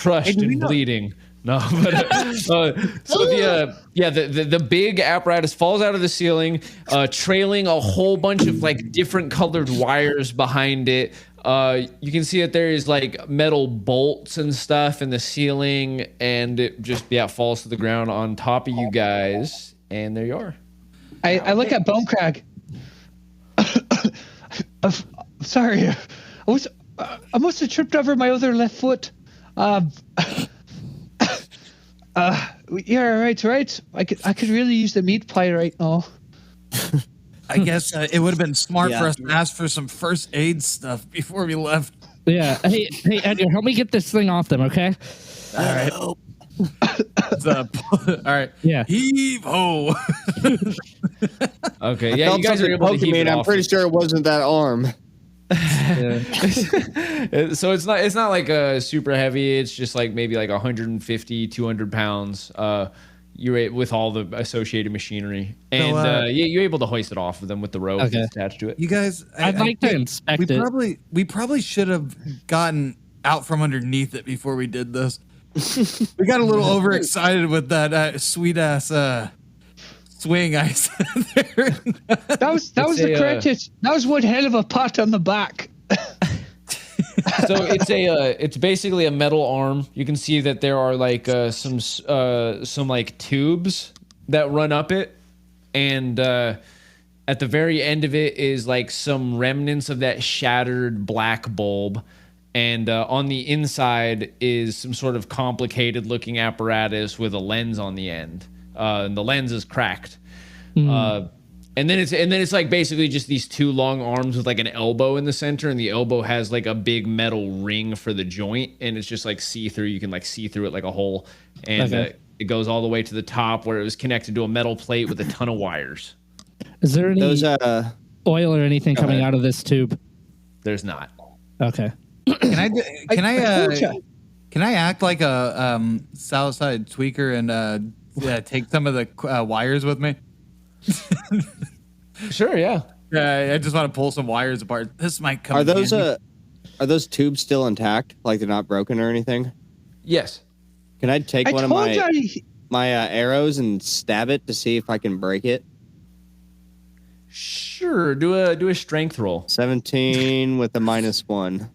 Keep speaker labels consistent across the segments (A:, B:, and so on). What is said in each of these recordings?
A: crushed and bleeding. No, but the big apparatus falls out of the ceiling, trailing a whole bunch of like different colored wires behind it. You can see that there is like metal bolts and stuff in the ceiling, and it just falls to the ground on top of you guys. And there you are.
B: I look at Bone Crag. Sorry, I must have tripped over my other left foot. Yeah, right. I could really use the meat pie right now.
C: I guess it would have been smart for us to ask for some first aid stuff before we left.
D: Yeah. Hey, Edgar, help me get this thing off them, okay?
C: All right. All right.
D: Yeah.
C: Heave ho.
A: Okay. Yeah, you guys are able to heave it off.
E: I'm pretty sure it wasn't that arm.
A: So it's not like super heavy. It's just like maybe like 150, 200 pounds. You're with all the associated machinery, and you're able to hoist it off of them with the rope that's attached to it.
C: You guys,
D: I'd like to inspect it.
C: We probably should have gotten out from underneath it before we did this. We got a little overexcited with that sweet ass swing I said there.
B: That was the correct. That was one hell of a pat on the back.
A: So it's basically a metal arm. You can see that there are like some like tubes that run up it, and at the very end of it is like some remnants of that shattered black bulb, and on the inside is some sort of complicated looking apparatus with a lens on the end, and the lens is cracked. And then it's like basically just these two long arms with like an elbow in the center, and the elbow has like a big metal ring for the joint, and it's just like see through. You can like see through it like a hole, and it goes all the way to the top where it was connected to a metal plate with a ton of wires.
D: Is there any oil or anything coming out of this tube?
A: There's not.
D: Okay.
C: Can I act like a Southside tweaker and take some of the wires with me?
A: Sure, yeah.
C: I just want to pull some wires apart. This might come.
E: Are those tubes still intact? Like they're not broken or anything?
A: Yes.
E: Can I take one of my arrows and stab it to see if I can break it?
A: Sure. Do a strength roll.
E: 17 with a -1.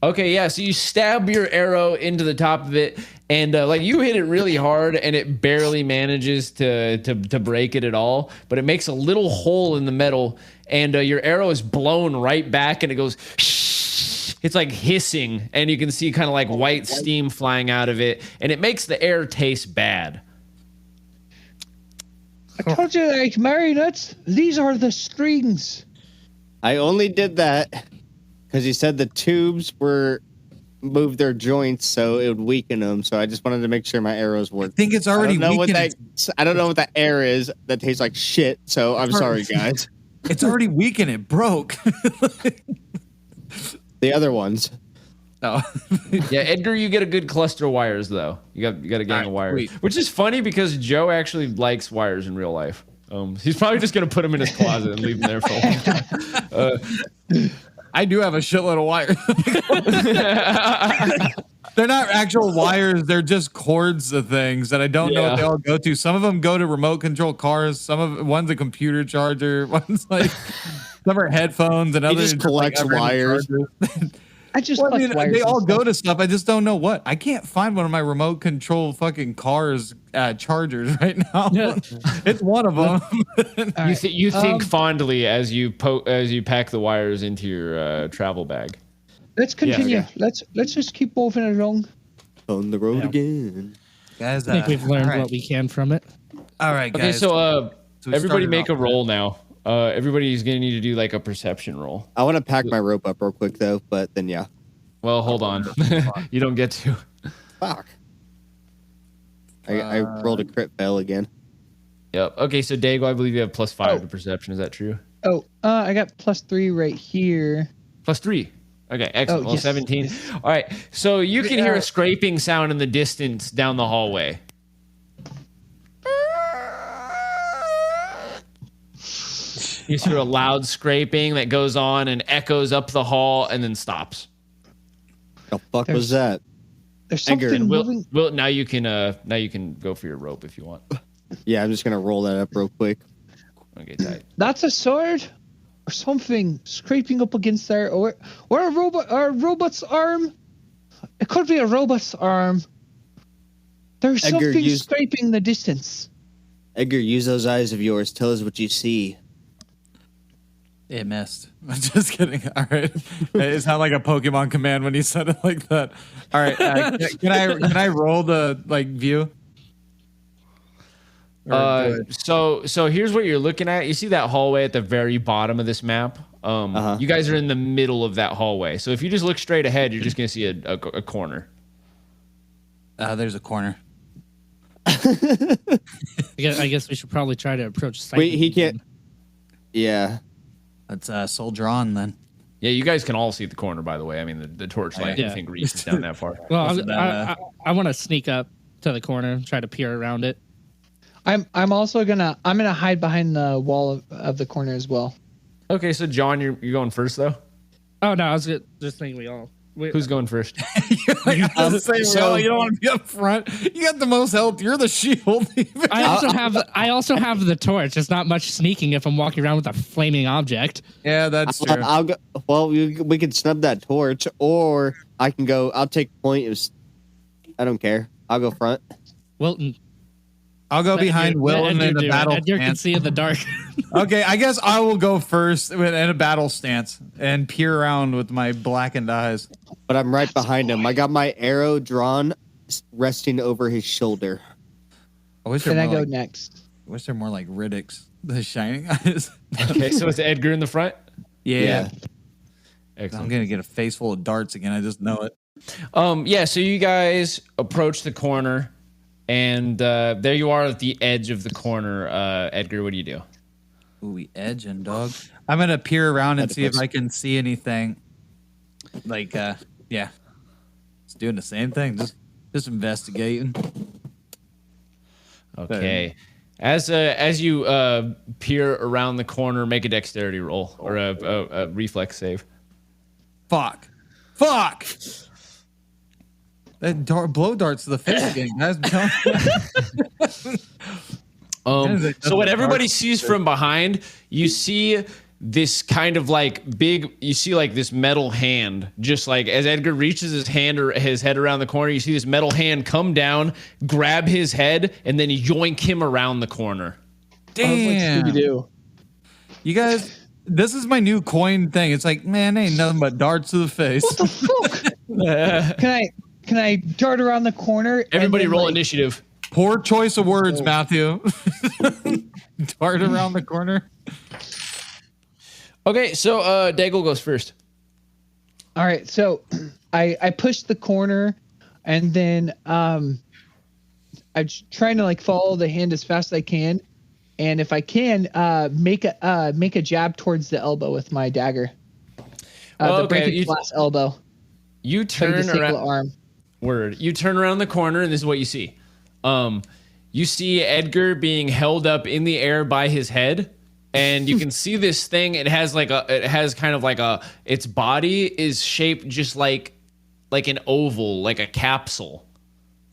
A: Okay, yeah. So you stab your arrow into the top of it, and like you hit it really hard, and it barely manages to break it at all. But it makes a little hole in the metal, and your arrow is blown right back, and it goes. Shh. It's like hissing, and you can see kind of like white steam flying out of it, and it makes the air taste bad.
B: I told you, like marionettes, these are the strings.
E: I only did that because he said the tubes moved their joints, so it would weaken them. So I just wanted to make sure my arrows worked.
C: I think it's already weakened.
E: I don't know what that air is that tastes like shit. So I'm sorry, guys.
C: It's already weakened. It broke.
E: The other ones.
C: Oh.
A: Yeah, Edgar, you get a good cluster of wires though. You got a gang of wires, which is funny because Joe actually likes wires in real life. He's probably just gonna put them in his closet and leave them there for a long time.
C: I do have a shitload of wires. They're not actual wires. They're just cords of things that I don't know what they all go to. Some of them go to remote control cars. One's a computer charger. One's like some are headphones, and others
E: just collects wires.
C: They all go to stuff. I just don't know what. I can't find one of my remote control fucking cars chargers right now. Yeah. It's one of them.
A: You think fondly as you pack the wires into your travel bag.
B: Let's continue. Yeah, okay. Let's just keep moving along.
E: On the road again,
C: guys.
D: I think we've learned what we can from it.
C: All right, guys.
A: Okay, so everybody make a roll now. Everybody's gonna need to do like a perception roll.
E: I want to pack my rope up real quick though, but then yeah.
A: Well, hold on. You don't get to.
E: Fuck. I rolled a crit fail again.
A: Yep. Okay, so Dago, I believe you have +5 to perception. Is that true?
B: Oh, I got +3 right here.
A: +3. Okay, excellent. Well, 17. All right, so you can hear a scraping sound in the distance down the hallway. You hear a loud scraping that goes on and echoes up the hall and then stops.
E: The fuck was that?
B: There's
E: Edgar,
B: something
A: Will,
B: moving.
A: now you can go for your rope if you want.
E: Yeah, I'm just gonna roll that up real quick.
A: Okay, tight.
B: That's a sword or something scraping up against there, or a robot's arm. It could be a robot's arm. There's
E: Edgar,
B: something scraping the distance.
E: Edgar, use those eyes of yours. Tell us what you see.
C: It missed. I'm just kidding. All right. It's not like a Pokemon command when you said it like that. All right. Can I roll the view?
A: So here's what you're looking at. You see that hallway at the very bottom of this map? You guys are in the middle of that hallway. So if you just look straight ahead, you're just gonna see a corner.
C: There's a corner.
D: I guess we should probably try to approach.
E: Wait, he can't. Yeah.
C: Let's soldier on then.
A: Yeah, you guys can all see the corner, by the way. I mean, the torchlight, I think, reaches down that far.
D: Well, I want to sneak up to the corner, try to peer around it.
B: I'm also gonna hide behind the wall of the corner as well.
A: Okay, so John, you're going first though.
D: Oh no, I was just thinking
A: Who's going first?
C: You don't want to be up front. You got the most health. You're the shield.
D: I also have the torch. It's not much sneaking if I'm walking around with a flaming object.
C: Yeah, that's true.
E: I'll go. Well, we could snub that torch, or I can go. I'll take point. I don't care. I'll go front.
D: Wilton.
C: I'll go behind Wilton in the battle
D: Edgar can
C: stance.
D: see in the dark.
C: Okay, I guess I will go first in a battle stance and peer around with my blackened eyes.
E: But I'm right behind him. I got my arrow drawn, resting over his shoulder.
B: Can I go next?
C: I wish they're more like Riddick's, the shining eyes.
A: Okay, so it's Edgar in the front.
C: Yeah.
A: Excellent.
C: I'm gonna get a face full of darts again. I just know it.
A: Yeah. So you guys approach the corner, and there you are at the edge of the corner. Edgar, what do you do?
C: Ooh, we edging, dog. I'm gonna peer around and see if I can see anything. Yeah, it's doing the same thing. Just investigating.
A: Okay. As you peer around the corner, make a dexterity roll or a reflex save.
C: Fuck. That blow darts to the face again, guys.
A: So what everybody sees from behind, you see this kind of you see this metal hand, just like as Edgar reaches his hand or his head around the corner, you see this metal hand come down, grab his head, and then yoink him around the corner.
C: Damn.
B: Scooby-Doo.
C: You guys, this is my new coin thing. It's like, man, ain't nothing but darts to the face.
B: What the fuck? Can I dart around the corner?
A: Everybody roll initiative.
C: Poor choice of words, Matthew. Dart around the corner.
A: Okay, so Daigle goes first.
B: All right, so I push the corner, and then I'm trying to follow the hand as fast as I can, and if I can, make a jab towards the elbow with my dagger. The breaking glass elbow.
A: You turn around.
B: Arm.
A: You turn around the corner, and this is what you see. You see Edgar being held up in the air by his head. And you can see this thing. It has its body is shaped just like an oval, like a capsule.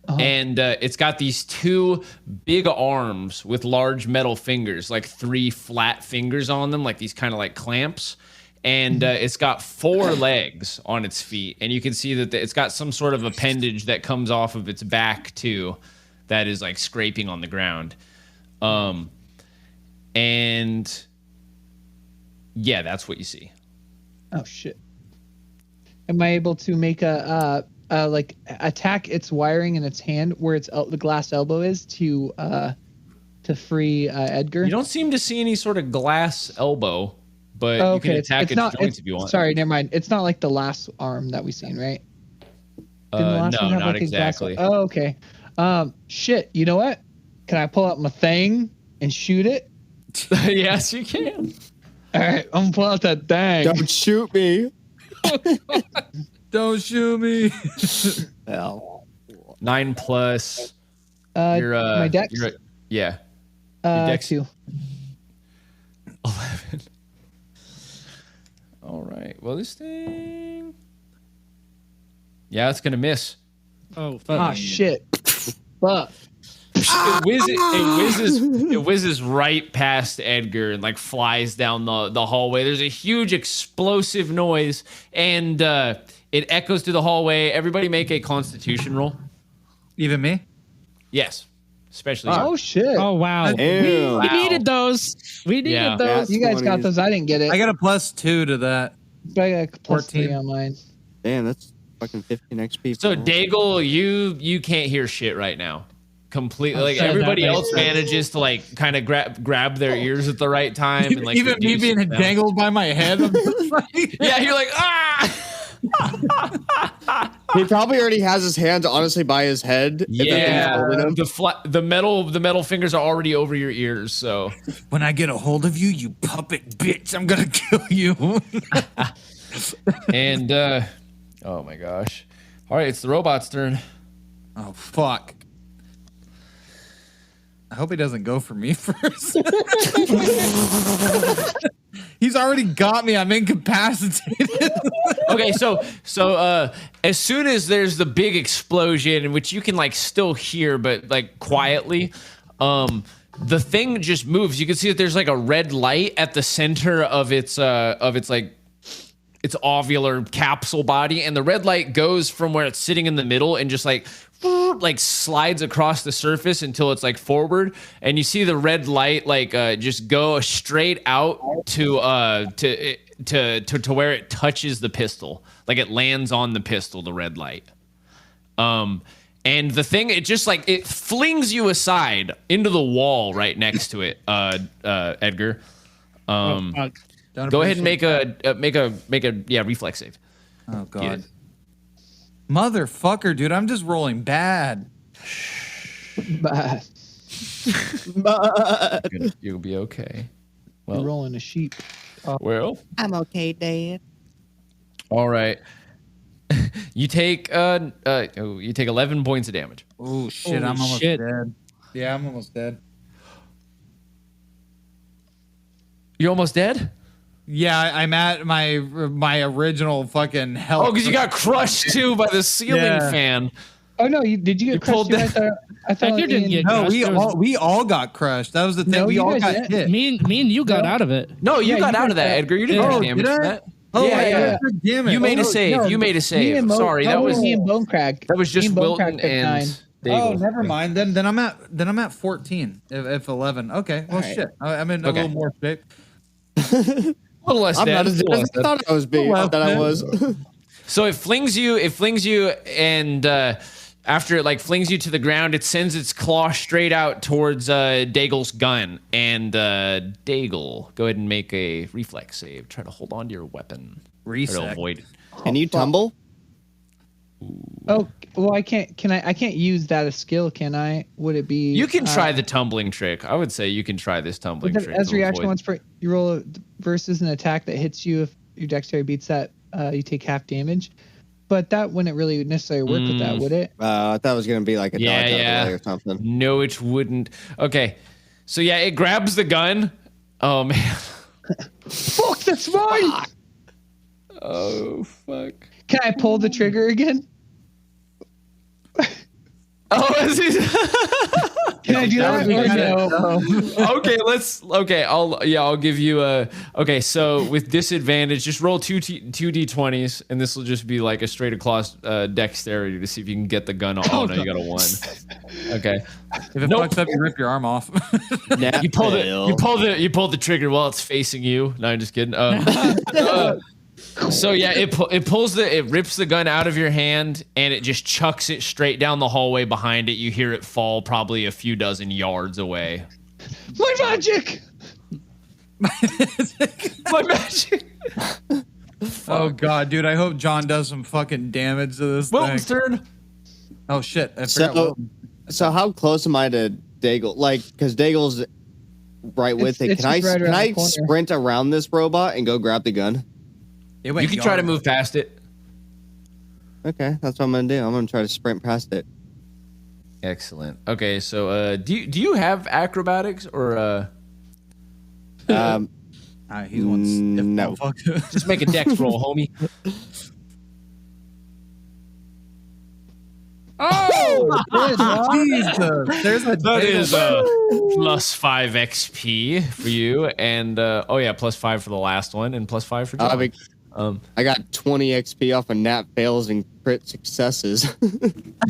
A: And it's got these two big arms with large metal fingers, like 3 flat fingers on them, like these kind of like clamps. And it's got 4 legs on its feet. And you can see that it's got some sort of appendage that comes off of its back too, that is like scraping on the ground. And yeah, that's what you see.
B: Oh shit! Am I able to make a attack its wiring in its hand where the glass elbow is to free Edgar?
A: You don't seem to see any sort of glass elbow, but you can attack its joints if you want.
B: Sorry, never mind. It's not like the last arm that we seen, right?
A: No, not exactly.
B: Oh, okay. Shit. You know what? Can I pull out my thing and shoot it?
A: Yes, you can.
B: All right, I'm gonna pull out that thing.
E: Don't shoot me.
C: Don't shoot me.
E: Well,
A: 9 plus.
B: My dex.
A: Yeah. Your dex
B: 2.
A: 11. All right. Well, this thing. Yeah, it's gonna miss.
D: Oh, fuck.
B: Ah, shit. Fuck.
A: It whizzes right past Edgar and like flies down the hallway. There's a huge explosive noise, and it echoes through the hallway. Everybody make a Constitution roll.
C: Even me?
A: Yes, especially
B: Oh, shit.
D: Oh, wow.
E: Ew.
D: We needed those. We needed
A: Yeah.
D: those.
B: You guys got those. I didn't get it.
C: I got a +2 to that.
B: I got a plus 3
C: 14.
B: on mine.
E: Damn, that's fucking 15 XP.
A: So Daigle, you can't hear shit right now. Completely, like
D: so that
A: everybody
D: makes
A: else
D: sense.
A: manages to like kind of grab their ears at the right time and like
C: Even me
A: reduce
C: being
A: them.
C: dangled by my head. I'm just like,
A: Yeah, you're like ah.
E: He probably already has his hands honestly by his head. and then he's
A: Yeah,
E: holding them.
A: the metal fingers are already over your ears. So
C: when I get a hold of you, you puppet bitch, I'm gonna kill you.
A: and oh my gosh! All right, it's the robot's turn.
C: Oh fuck. I hope he doesn't go for me first. He's already got me. I'm incapacitated.
A: Okay, so as soon as there's the big explosion, which you can like still hear, but like quietly, the thing just moves. You can see that there's like a red light at the center of its like its ovular capsule body, and the red light goes from where it's sitting in the middle and just like slides across the surface until it's like forward, and you see the red light like just go straight out to where it touches the pistol, like it lands on the pistol, the red light. And the thing, it just like it flings you aside into the wall right next to it, Edgar.
D: Oh, fuck.
A: Go ahead and make a reflex save.
C: Oh god.
A: Yeah.
C: Motherfucker, dude, I'm just rolling bad.
B: But
A: You'll be okay.
B: you're
A: Well,
B: rolling a sheep.
A: well,
E: I'm okay, Dad.
A: all right. You take 11 points of damage.
C: Oh shit,
D: Holy
C: I'm almost
D: shit.
C: dead. Yeah, I'm almost dead.
A: You're almost dead?
C: Yeah, I'm at my original fucking health.
A: Oh, because you got crushed too by the ceiling
C: Yeah.
A: fan.
B: Oh no, did you get crushed
A: pulled
B: too?
A: that-
B: I thought
D: Edgar didn't get
C: No,
D: crushed.
C: we all got crushed. That was the thing.
B: No,
C: we
B: you
C: all
B: guys
C: got
B: didn't.
C: hit.
D: Me and you got out of it.
A: No, you
B: Yeah,
A: got
B: you
A: out of that,
B: got-
A: Edgar. You didn't
C: Oh,
A: take
C: did
A: damage
C: I?
A: from that.
C: Oh,
A: Yeah.
C: Damn it.
A: You made a
C: Oh,
A: save.
B: no,
A: You made a
B: Me
A: save.
B: and Mo-
A: Sorry, that was
B: me and Bone Crack.
A: that was
B: Me
A: just
B: and Bone Crack
A: Wilton
B: took 9.
A: and
C: Oh,
A: Daigle.
C: never mind. Then I'm at 14. If 11. Okay. Well,
B: right.
C: shit. I'm in a
A: Okay.
C: little more shape.
A: A little less
E: I'm
A: dead.
E: not as dead as I thought I was being.
C: Well,
E: That I was.
A: So it flings you, and after it like flings you to the ground, it sends its claw straight out towards Daigle's gun. And Daigle, go ahead and make a reflex save. Try to hold on to your weapon. Try to
C: Reset.
A: avoid.
E: Can you tumble?
B: Oh well, I can't. I can't use that as skill, can I? Would it be?
A: You can try the tumbling trick. I would say you can try this tumbling trick.
B: as
A: to
B: reaction.
A: avoid-
B: Once per you roll versus an attack that hits you. If your dexterity beats that, you take half damage. But that wouldn't really necessarily work with that, would it?
E: I thought it was gonna be like a
A: Yeah,
E: dodge out of the
A: yeah.
E: way or something.
A: No, it wouldn't. Okay, so yeah, it grabs the gun. Oh man.
B: Fuck, that's mine.
A: Oh fuck.
B: Can I pull the trigger again?
A: Oh, is he?
B: Can I do that? Or no?
A: Okay, I'll give you a. Okay, so with disadvantage, just roll two d20s, and this will just be like a straight across dexterity to see if you can get the gun. Oh no, you got a 1. Okay,
C: If it
A: Nope.
C: fucks up, you rip your arm off.
A: you pull the trigger while it's facing you. No, I'm just kidding. So yeah, it rips the gun out of your hand, and it just chucks it straight down the hallway behind it. You hear it fall probably a few dozen yards away.
B: My magic.
A: My magic.
C: Oh god, dude! I hope John does some fucking damage to this
A: Wilton's
C: thing.
A: turn.
C: Oh shit! I forgot
E: So,
C: Wilton.
E: so how close am I to Daigle? Like, because Daigle's right with it.
B: It's
E: Can I
B: just right around
E: can I
B: the corner.
E: sprint around this robot and go grab the gun?
C: It went
A: You can try to
C: yard.
A: move past it.
E: Okay, that's what I'm gonna do. I'm gonna try to sprint past it.
A: Excellent. Okay, so do you have acrobatics or
C: He's one stiff
E: No.
C: motherfucker.
A: just make a dex roll, homie?
D: Oh,
C: Jesus, there's a
A: That is plus 5 XP for you, and plus 5 for the last one, and plus 5 for John.
E: I got 20 XP off of nat fails and crit successes.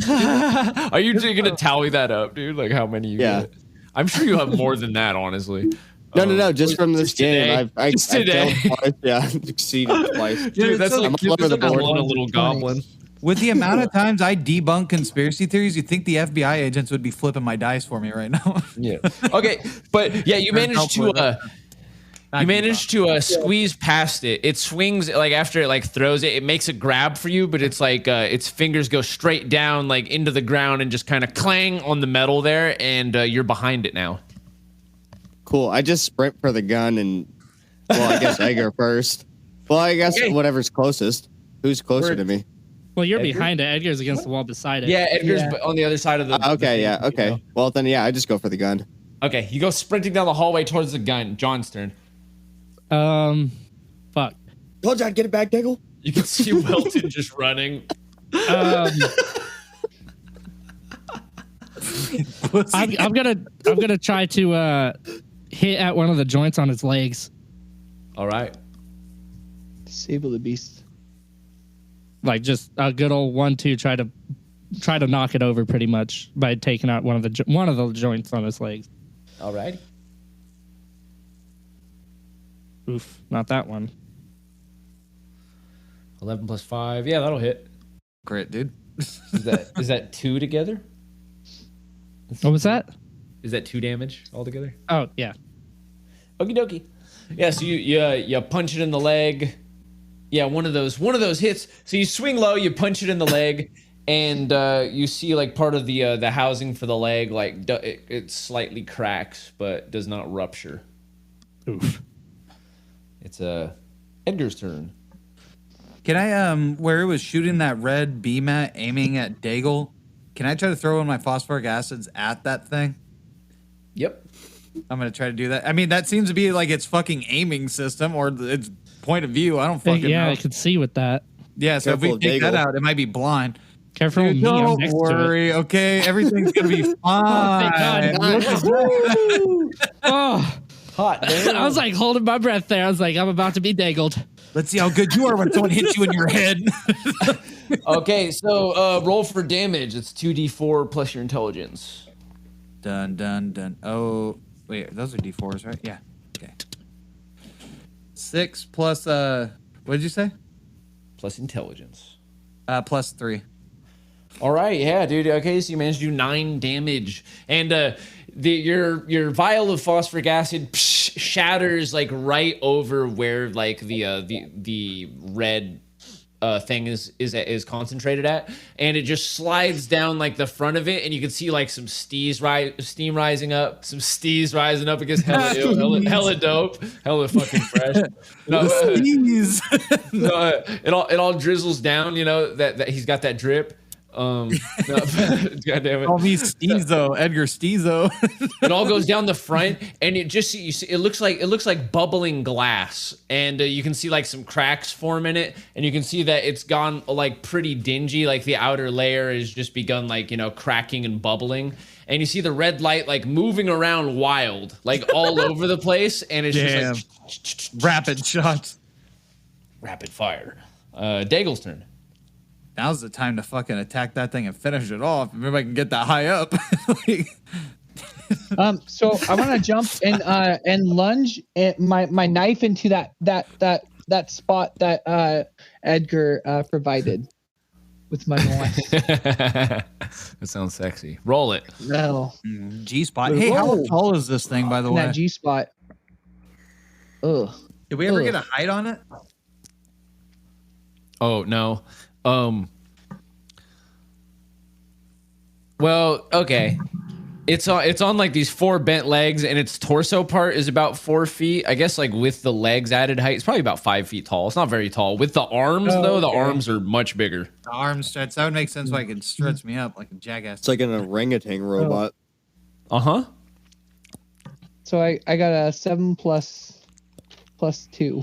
A: Are you gonna tally that up, dude? Like how many you get? I'm sure you have more than that, honestly.
E: No, just from this game. I
A: today.
E: failed twice. Yeah, succeeded twice.
A: Dude, that's
E: I'm
A: like
E: all over the board.
A: a little goblin.
C: With the amount of times I debunk conspiracy theories, you'd think the FBI agents would be flipping my dice for me right now.
A: Yeah. Okay, but yeah, you managed to squeeze past it. It swings like after it like throws it. It makes a grab for you, but it's like its fingers go straight down like into the ground and just kind of clang on the metal there, and you're behind it now.
E: Cool. I just sprint for the gun and I guess Edgar first. Well, I guess whatever's closest. Who's closer to me?
D: well, you're behind it. Edgar's against the wall beside it.
A: Yeah, Edgar's on the other side of the.
E: Okay.
A: You know?
E: Well, then I just go for the gun.
A: Okay, you go sprinting down the hallway towards the gun. John's turn.
D: Fuck.
E: Oh, John, get it back, Diggle.
A: You can see Welton just running.
D: I'm gonna try to hit at one of the joints on his legs.
A: All right.
B: Disable the beast.
D: Like just a good old 1-2. Try to knock it over pretty much by taking out one of the joints on his legs.
A: All right.
D: Oof, not that one.
A: 11 plus 5. Yeah, that'll hit.
C: Great, dude.
A: Is that 2 together?
D: What was that?
A: Is that 2 damage altogether?
D: Oh yeah.
A: Okie dokie. Yeah, so you punch it in the leg. Yeah, one of those hits. So you swing low, you punch it in the leg, and you see like part of the housing for the leg, like it slightly cracks, but does not rupture.
D: Oof.
A: It's Edgar's turn.
C: Can I where it was shooting that red beam at aiming at Daigle? Can I try to throw in my phosphoric acids at that thing?
A: Yep.
C: I'm gonna try to do that. I mean, that seems to be like its fucking aiming system or its point of view. I don't fucking know.
D: I could see with that.
C: Yeah, so if we take that out, it might be blind.
D: Careful with me.
C: Don't worry, okay? Everything's gonna be fine.
D: Oh,
A: Hot, man.
D: I was like holding my breath there. I was like, I'm about to be dangled.
C: Let's see how good you are when someone hits you in your head.
A: Okay, so roll for damage. It's 2d4 plus your intelligence.
C: Dun dun dun. Oh wait, those are d4s, right? Yeah. Okay. 6 plus what did you say?
A: Plus intelligence.
C: Plus 3.
A: All right, yeah, dude. Okay, so you managed to do 9 damage, and your vial of phosphoric acid shatters like right over where like the red thing is concentrated at, and it just slides down like the front of it, and you can see like some steam rising up against hella dope, hella fucking fresh. No, it all drizzles down. You know that he's got that drip. No, God damn it.
C: Call me Steezo, Edgar Steezo.
A: It all goes down the front, and it looks like bubbling glass, and you can see like some cracks form in it, and you can see that it's gone like pretty dingy, like the outer layer has just begun like cracking and bubbling, and you see the red light like moving around wild, like all over the place, and it's just like
C: rapid shots,
A: rapid fire. Daigle's turn.
C: Now's the time to fucking attack that thing and finish it off. Maybe I can get that high up.
B: So I want to jump and lunge my knife into that spot that Edgar provided with my knife.
A: That sounds sexy. Roll it.
B: No.
C: G spot. Hey, how tall is this thing, by the way?
B: That G spot. Ugh.
C: Did we ever get a height on it?
A: Oh no. Well, okay. It's on like these 4 bent legs, and its torso part is about 4 feet. I guess like with the legs added height, it's probably about 5 feet tall. It's not very tall. With the arms though, the arms are much bigger.
C: The arm stretch. That would make sense why it could stretch me up like a jackass.
E: It's like an orangutan robot.
A: Uh-huh.
B: So I got a 7 plus 2.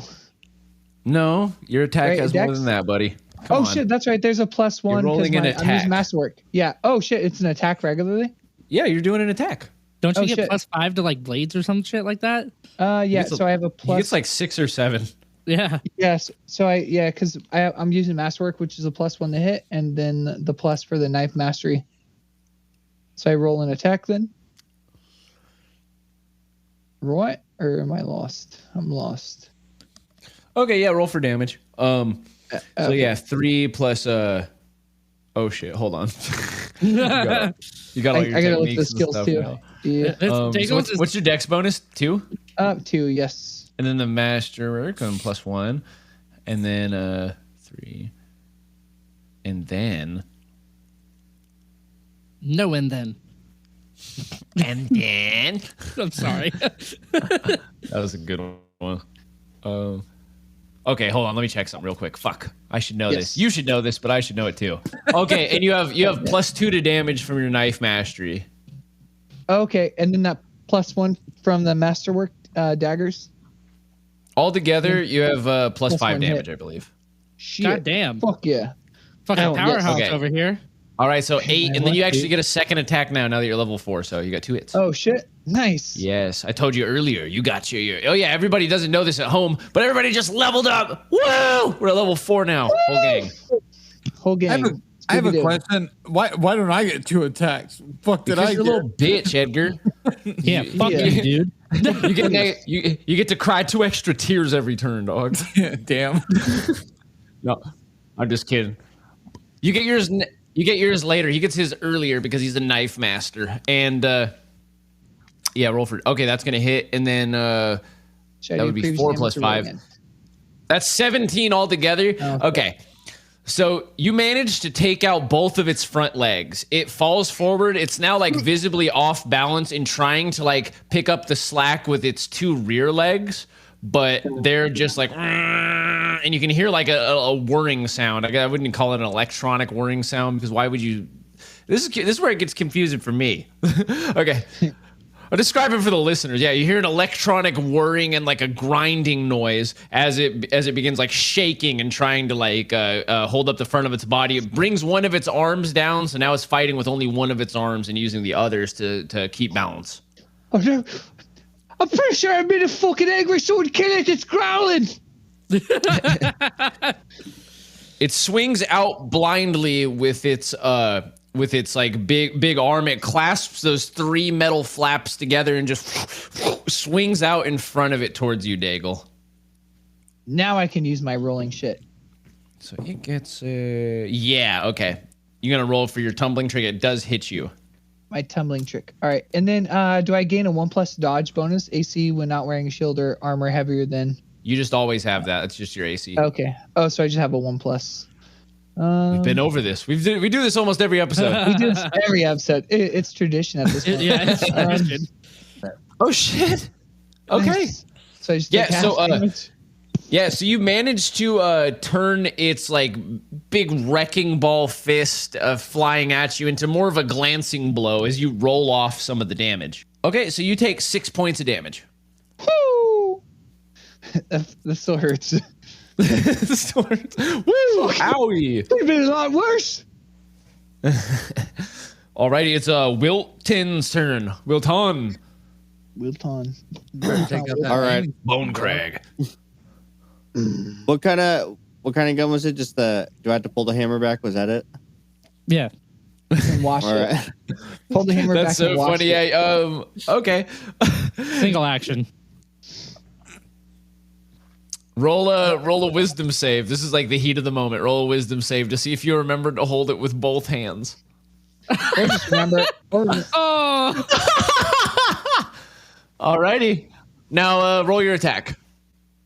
A: No, your attack
B: Right,
A: has more
B: Dex?
A: than that, buddy. Come on.
B: shit, that's right. There's a +1
A: rolling an
B: I'm
A: attack.
B: using masterwork. Yeah. Oh shit, it's an attack regularly.
A: Yeah, you're doing an attack.
D: Don't you
B: Oh,
D: get
B: shit.
D: +5 to like blades or some shit like that?
B: Yeah.
A: gets a-
B: So I have a
A: He
B: plus.
A: gets like 6 or 7.
D: Yeah.
B: Yes. So because I'm using masterwork, which is a +1 to hit, and then the plus for the knife mastery. So I roll an attack then. Right? Or am I lost? I'm lost.
A: Okay, yeah, roll for damage. So
B: okay.
A: yeah, 3 plus oh shit, hold on. you got all
B: I
A: your
B: gotta look at the
A: techniques and
B: skills
A: stuff
B: too.
A: now.
B: Yeah.
A: So what's your dex bonus? 2?
B: 2, yes.
A: And then the masterwork on +1. And then 3. And then
D: No, and then.
A: and then
D: I'm sorry.
A: that was a good one. Okay, hold on. Let me check something real quick. Fuck, I should know this. You should know this, but I should know it too. Okay, and you have +2 to damage from your knife mastery.
B: Okay, and then that +1 from the masterwork daggers.
A: Altogether, you have +5
B: 1
A: damage,
B: hit.
A: I believe.
B: Shit.
D: God damn.
B: Fuck yeah.
D: Fucking
B: Oh, yes.
D: powerhouse
A: Okay.
D: over here.
A: All right, so 8, and then you
B: what,
A: actually
B: dude?
A: get a second attack now that you're level 4, so you got 2 hits.
B: Oh shit. Nice.
A: Yes, I told you earlier. You got oh yeah, everybody doesn't know this at home, but everybody just leveled up. Woo! We're at level 4 now, whole gang.
B: Whole gang.
C: I have a
B: Scooby-Doo.
C: question. Why don't I get 2 attacks? Fuck did
A: Because
C: I
A: you're a
C: get?
A: little bitch, Edgar.
D: Yeah, fuck
B: Yeah.
D: you, dude.
A: You get to cry 2 extra tears every turn, dog.
C: Damn.
A: No, I'm just kidding. You get yours. You get yours later. He gets his earlier because he's a knife master. And yeah, roll for. Okay, that's gonna hit, and then
B: Should I
A: that
B: do
A: would be
B: previous
A: 4
B: damage
A: plus
B: or roll
A: 5.
B: again?
A: That's 17 altogether. Okay. So you managed to take out both of its front legs. It falls forward. It's now like visibly off balance and trying to like pick up the slack with its 2 rear legs, but they're just like, and you can hear like a whirring sound. I wouldn't call it an electronic whirring sound because why would you? This is where it gets confusing for me. Okay. I'll describe it for the listeners. Yeah, you hear an electronic whirring and like a grinding noise as it begins like shaking and trying to like hold up the front of its body. It brings one of its arms down, so now it's fighting with only one of its arms and using the others to keep balance.
B: Oh no. I'm pretty sure I made a fucking angry sword kill it. It's growling.
A: It swings out blindly with its like big arm. It clasps those 3 metal flaps together and just swings out in front of it towards you, Daigle.
B: Now I can use my rolling shit.
A: So it gets yeah, okay. You're gonna roll for your tumbling trick. It does hit you.
B: My tumbling trick. All right. And then do I gain a 1+ dodge bonus AC when not wearing a shield or armor heavier than?
A: You just always have that. It's just your AC.
B: Okay. Oh, so I just have a 1+.
A: We've been over this. We do this almost every episode.
B: We do this every episode. It's tradition at this point.
D: Yeah, it's tradition.
A: Oh shit. Okay.
B: Nice. So I just
A: Yeah,
B: take half
A: so,
B: damage.
A: Yeah, so you managed to turn its like big wrecking ball fist flying at you into more of a glancing blow as you roll off some of the damage. Okay, so you take 6 points of damage.
B: Woo! That still hurts.
A: Woo! Owie!
B: Could have been a lot worse.
A: Alrighty, it's Wilton's turn. Wilton.
B: Wilton.
E: All right.
A: Bone Crag.
E: What kind of gun was it? Just do I have to pull the hammer back? Was that it?
D: Yeah.
B: And wash
E: All
B: it.
E: right.
B: Pull the hammer
A: That's
B: back and
A: so
B: wash
A: funny.
B: it.
A: Okay.
D: Single action.
A: Roll a wisdom save. This is like the heat of the moment. Roll a wisdom save to see if you remember to hold it with both hands.
B: Or just remember.
D: Oh!
A: Alrighty. Now roll your attack.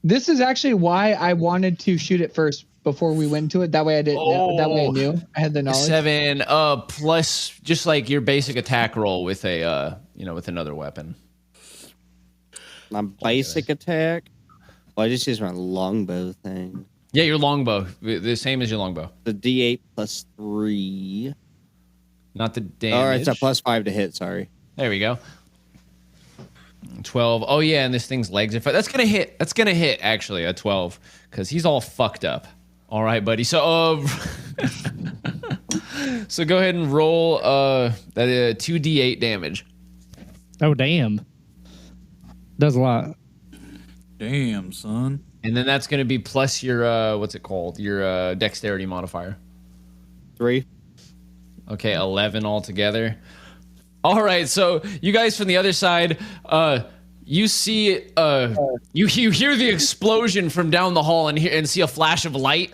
B: This is actually why I wanted to shoot it first before we went to it. That way I didn't. That way I knew I had the knowledge.
A: 7 plus just like your basic attack roll with a with another weapon.
E: My basic attack. Well, I just use my longbow thing.
A: Yeah, your longbow. The same as your longbow.
E: The D8 plus 3.
A: Not the damage.
E: All right, so plus 5 to hit. Sorry.
A: There we go. 12. Oh yeah, and this thing's legs are that's gonna hit. That's gonna hit actually a 12 because he's all fucked up. All right, buddy. So so go ahead and roll that 2d8 damage.
D: Oh, damn. Does a lot.
C: Damn, son.
A: And then that's going to be plus your what's it called? Your dexterity modifier.
E: 3.
A: Okay, 11 altogether. All right, so you guys from the other side, you see, you hear the explosion from down the hall and see a flash of light,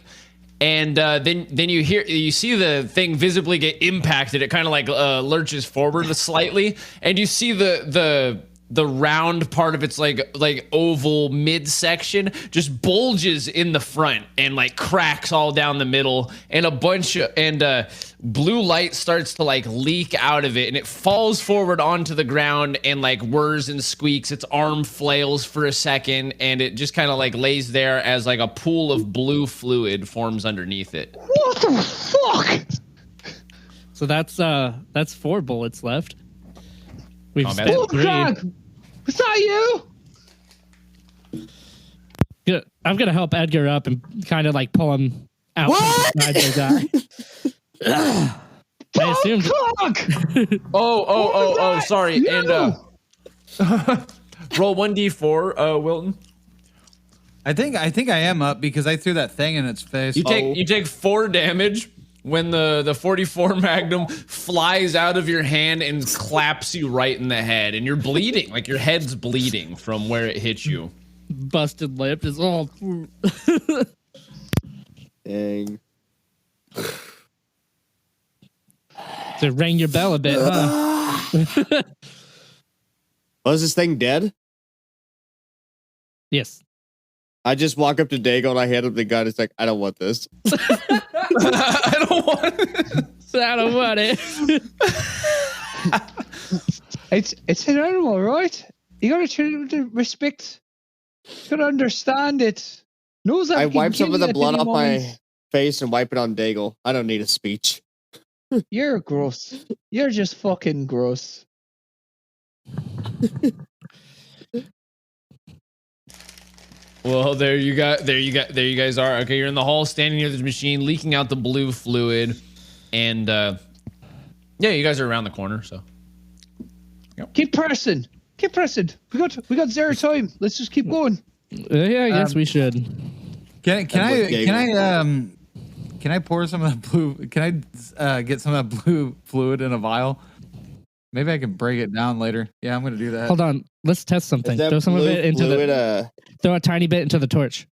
A: and then you see the thing visibly get impacted. It kind of like lurches forward slightly, and you see the round part of its like oval midsection just bulges in the front and like cracks all down the middle, and a bunch of blue light starts to like leak out of it, and it falls forward onto the ground and like whirs and squeaks. Its arm flails for a second, and it just kind of like lays there as like a pool of blue fluid forms underneath it.
B: What the fuck?
D: So that's 4 bullets left. We've
A: Oh, man.
D: spent
B: Oh,
D: 3.
B: God. Was that you?
D: Good. I'm gonna help Edgar up and kind of like pull him out.
E: What?
D: From the side of the guy. I assumed.
B: Fuck!
A: Oh, sorry.
B: You.
A: And roll 1d4, Wilton.
C: I think I am up because I threw that thing in its face.
A: You take 4 damage when the 44 Magnum flies out of your hand and claps you right in the head, and you're bleeding, like your head's bleeding from where it hit you.
D: Busted lip is all.
E: Dang.
D: To ring your bell a bit, huh?
E: Was this thing dead?
D: Yes.
E: I just walk up to Dago and I hand him the gun. It's like, I don't want this.
A: I don't want it.
D: I don't want it.
B: It's an animal, right? You gotta treat it with respect. You gotta understand it. Knows that
E: I
B: it can
E: wipe some
B: kill
E: of
B: you
E: the
B: at
E: blood
B: any
E: off
B: moment.
E: my face and wipe it on Dago. I don't need a speech.
B: You're gross. You're just fucking gross.
A: Well, there you guys are. Okay, you're in the hall, standing near this machine, leaking out the blue fluid, and yeah, you guys are around the corner. So
B: Keep pressing. Keep pressing. We got 0 time. Let's just keep going.
D: Yeah, I guess we should.
C: Can I pour some of that blue? Can I get some of that blue fluid in a vial? Maybe I can break it down later. Yeah, I'm gonna do that.
D: Hold on. Let's test something.
E: Is that
D: Throw some of
E: blue
D: it into
E: fluid,
D: the. Throw a tiny bit into the torch.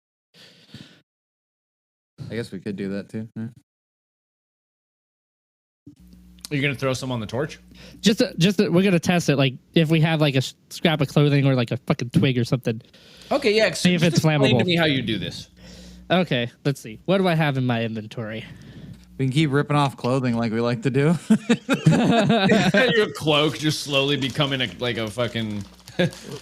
C: I guess we could do that too. Yeah.
A: you're gonna throw some on the torch.
D: We're gonna test it. Like if we have like a scrap of clothing or like a fucking twig or something.
A: Okay, yeah.
D: See if it's
A: explain
D: flammable.
A: to me how you do this.
D: Okay, let's see. What do I have in my inventory?
C: We can keep ripping off clothing like we like to do.
A: Your cloak just slowly becoming like a fucking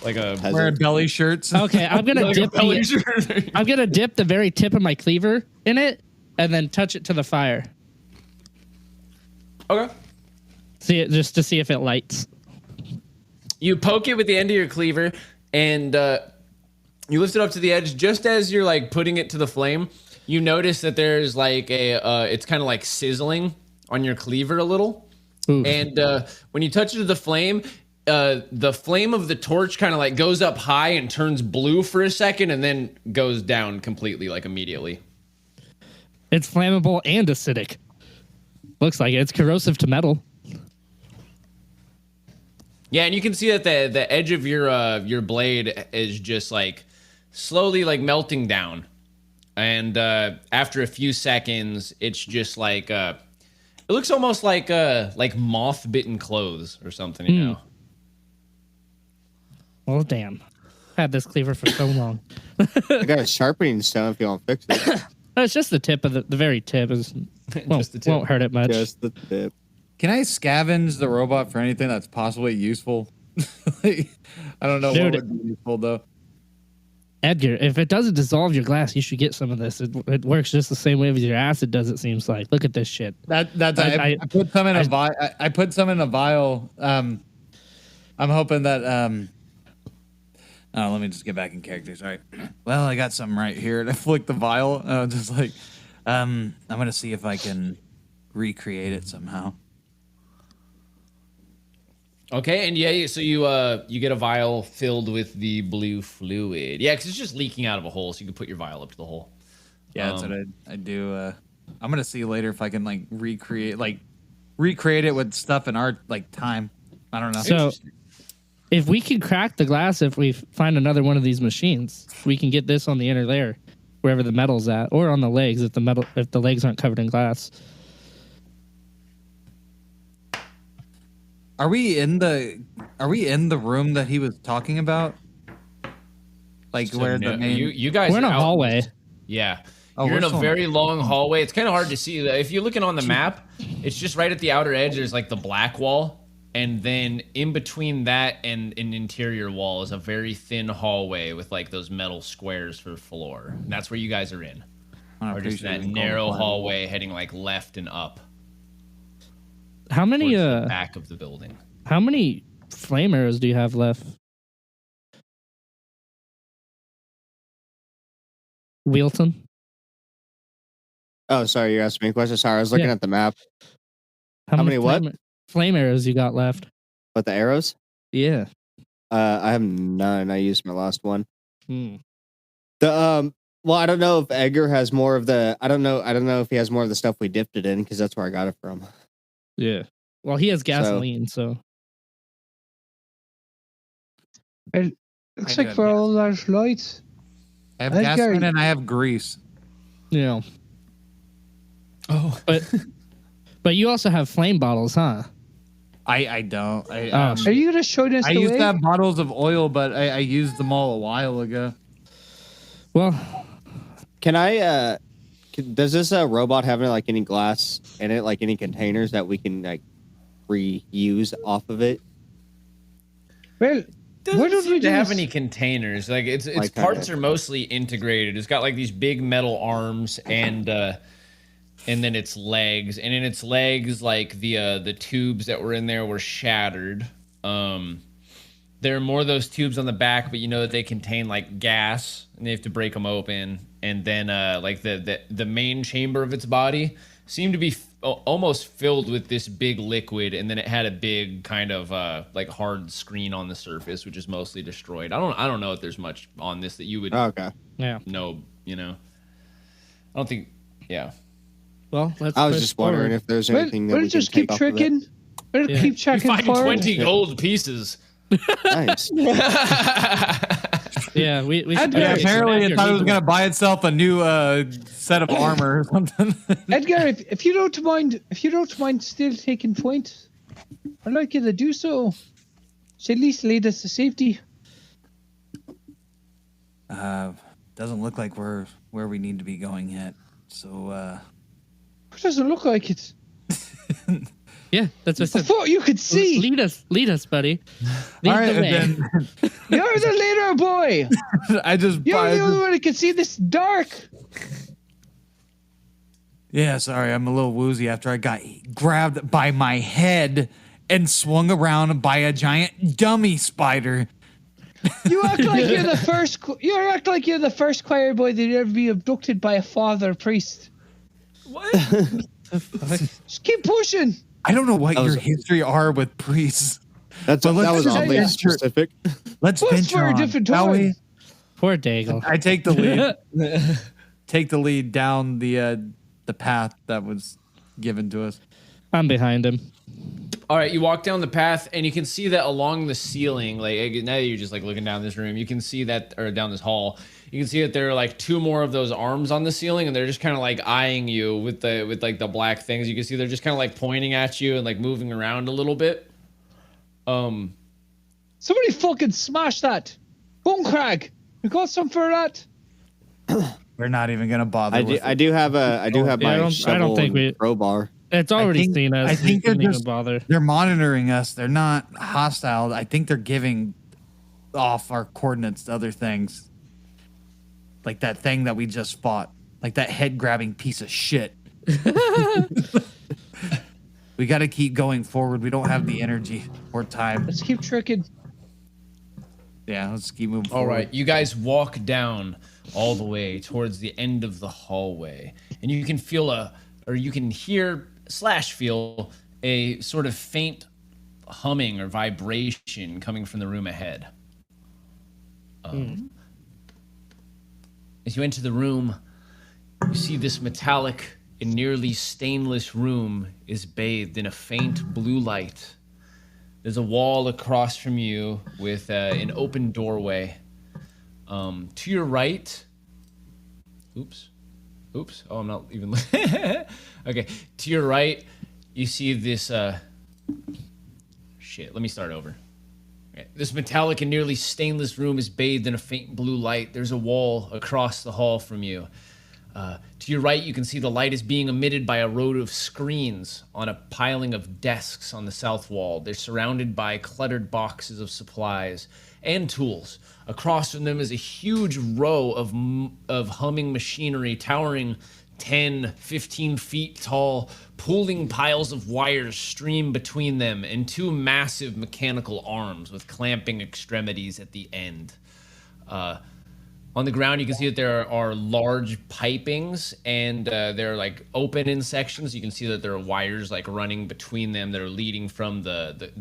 A: like a
C: Wearing belly shirts.
D: Okay, I'm gonna
A: like a
D: dip
A: belly
D: the,
A: shirt.
D: I'm gonna dip the very tip of my cleaver in it and then touch it to the fire.
A: Okay.
D: See it just to see if it lights.
A: You poke it with the end of your cleaver, and you lift it up to the edge. Just as you're like putting it to the flame, you notice that there's like it's kind of like sizzling on your cleaver a little.
D: Oof.
A: And when you touch it to the flame of the torch kind of like goes up high and turns blue for a second, and then goes down completely, like immediately.
D: It's flammable and acidic. Looks like it. It's corrosive to metal.
A: Yeah, and you can see that the edge of your blade is just like slowly like melting down, and after a few seconds, it's just like it looks almost like moth bitten clothes or something, you know.
D: Well, damn. Had this cleaver for so long.
E: I got a sharpening stone if you want to fix it.
D: No, it's just the tip of the very tip. Is
A: Just the tip.
D: Won't hurt it much.
E: Just the tip.
C: Can I scavenge the robot for anything that's possibly useful? Like, I don't know
D: Dude.
C: what would be useful though.
D: Edgar, if it doesn't dissolve your glass, you should get some of this. It works just the same way as your acid does. It seems like. Look at this shit.
C: I put some in a vial. I put some in a vial. I'm hoping that. Oh, let me just get back in character. Sorry. Well, I got something right here, and I flick the vial. Just like I'm gonna see if I can recreate it somehow.
A: Okay, and yeah, so you get a vial filled with the blue fluid. Yeah, because it's just leaking out of a hole, so you can put your vial up to the hole.
C: Yeah, that's what I do. I'm gonna see later if I can like recreate it with stuff in our like time. I don't know.
D: So, if we can crack the glass, if we find another one of these machines, we can get this on the inner layer, wherever the metal's at, or on the legs if the legs aren't covered in glass.
C: Are we in the room that he was talking about? Like
A: So
C: where the main
A: you guys
D: We're in
A: are
D: a
A: out
D: hallway.
A: Yeah.
C: Oh,
A: You're in
C: we're
A: a
C: still-
A: very long hallway. It's kind of hard to see. If you're looking on the map, it's just right at the outer edge. There's like the black wall. And then in between that and an interior wall is a very thin hallway with like those metal squares for the floor. And that's where you guys are in.
C: I
A: Or just
C: appreciate
A: that
C: it.
A: narrow hallway heading like left and up
D: How many
A: towards the back of the building.
D: how many flame arrows do you have left? Wheelton?
E: Oh, sorry, you're asking me a question. Sorry, I was looking
D: Yeah.
E: at the map. How many what?
D: Flame arrows you got left?
E: But the arrows?
D: Yeah.
E: I have none. I used my last one.
D: Hmm.
E: The well, I don't know if Edgar has more of the. I don't know if he has more of the stuff we dipped it in because that's where I got it from.
D: Yeah. Well, he has gasoline, so.
B: It looks
C: I
B: like
C: do
B: for
C: have
B: all those lights.
C: I have
B: Edgar-
C: gasoline and I have grease.
D: Yeah.
A: Oh.
D: But you also have flame bottles, huh?
C: I don't.
B: Are you gonna show us
C: I
B: the
C: used
B: way?
C: to have bottles of oil, but I used them all a while ago.
D: Well,
E: Can I? Does this robot have any glass in it, like any containers that we can like reuse off of it?
B: Well,
A: Doesn't
B: why don't
A: seem
B: we
A: to have
B: just-
A: any containers. Like its
E: Like,
A: parts
E: kinda-
A: are mostly integrated. It's got like these big metal arms and then its legs. And in its legs, like the tubes that were in there were shattered. There are more of those tubes on the back, but you know that they contain like gas, and they have to break them open. And then like the main chamber of its body seemed to be almost filled with this big liquid, and then it had a big kind of like hard screen on the surface, which is mostly destroyed. I don't know if there's much on this that you would
E: Oh, okay.
D: yeah.
A: know. You know, I don't think. Yeah.
D: Well, let's
E: I was
D: push
E: just wondering
D: forward.
E: if there's anything that
B: We'll
E: we can
B: just keep
E: take off of it.
B: tricking. We'll
D: Yeah.
B: keep
A: You
B: checking
A: find
B: forward.
A: 20 gold pieces.
E: Nice.
D: Yeah, we should
B: Edgar-
C: Yeah,
D: probably
C: apparently
D: smack
C: it thought it was
D: your
C: gonna buy itself a new set of armor or something.
B: Edgar, if you don't mind still taking points, I'd like you to do so. So at least lead us to safety.
C: Doesn't look like we're where we need to be going yet. So
B: It doesn't look like it.
D: Yeah, that's what I
B: I
D: said.
B: thought you could see.
D: Lead us, buddy. Lead
C: all right,
D: the way.
C: and
B: You're the leader, boy.
C: then I just
B: You're the only one that can see this dark.
C: yeah, sorry, I'm a little woozy after I got grabbed by my head and swung around by a giant dummy spider.
B: You act like you're the first. You act like you're the first choir boy that ever be abducted by a father priest.
A: What?
B: Just keep pushing.
C: I don't know what
E: That was-
C: your history are with priests.
E: That
C: But let's
E: was
C: just
E: oddly
C: venture-
E: specific.
C: Let's
B: What's
C: venture
B: for a
C: on,
B: different
C: shall we?
B: time?
D: Poor Daigle.
C: I take the lead. Take the lead down the path that was given to us.
D: I'm behind him.
A: All right, you walk down the path, and you can see that along the ceiling, like now that you're just like looking down this room, you can see that, or down this hall, you can see that there are like two more of those arms on the ceiling, and they're just kind of like eyeing you with like the black things. You can see they're just kind of like pointing at you and like moving around a little bit.
B: Somebody fucking smash that. Bonecrag. You got some for that?
C: We're not even gonna bother.
E: I
C: with
E: do.
C: it.
E: I do have a. I do have
D: Yeah, I
E: my
D: don't
E: shovel
D: think we-
E: and crowbar.
D: It's already
C: think-
D: seen us.
C: I think they're
D: We didn't
C: just-
D: even bother.
C: They're monitoring us. They're not hostile. I think they're giving off our coordinates to other things. Like that thing that we just fought. Like that head grabbing piece of shit. We got to keep going forward. We don't have the energy or time.
B: Let's keep tricking.
C: Yeah, let's keep moving
A: All
C: forward.
A: right, you guys walk down all the way towards the end of the hallway. And you can feel you can hear / feel a sort of faint humming or vibration coming from the room ahead. As you enter the room, you see this metallic and nearly stainless room is bathed in a faint blue light. There's a wall across from you with an open doorway. To your right, oops. Oh, I'm not even. Okay, to your right, you see this. Shit. Let me start over. Okay. This metallic and nearly stainless room is bathed in a faint blue light. There's a wall across the hall from you. To your right, you can see the light is being emitted by a row of screens on a piling of desks on the south wall. They're surrounded by cluttered boxes of supplies and tools. Across from them is a huge row of humming machinery towering 10, 15 feet tall. Pooling piles of wires stream between them and two massive mechanical arms with clamping extremities at the end. On the ground, you can see that there are large pipings, and they're like open in sections. You can see that there are wires like running between them that are leading from the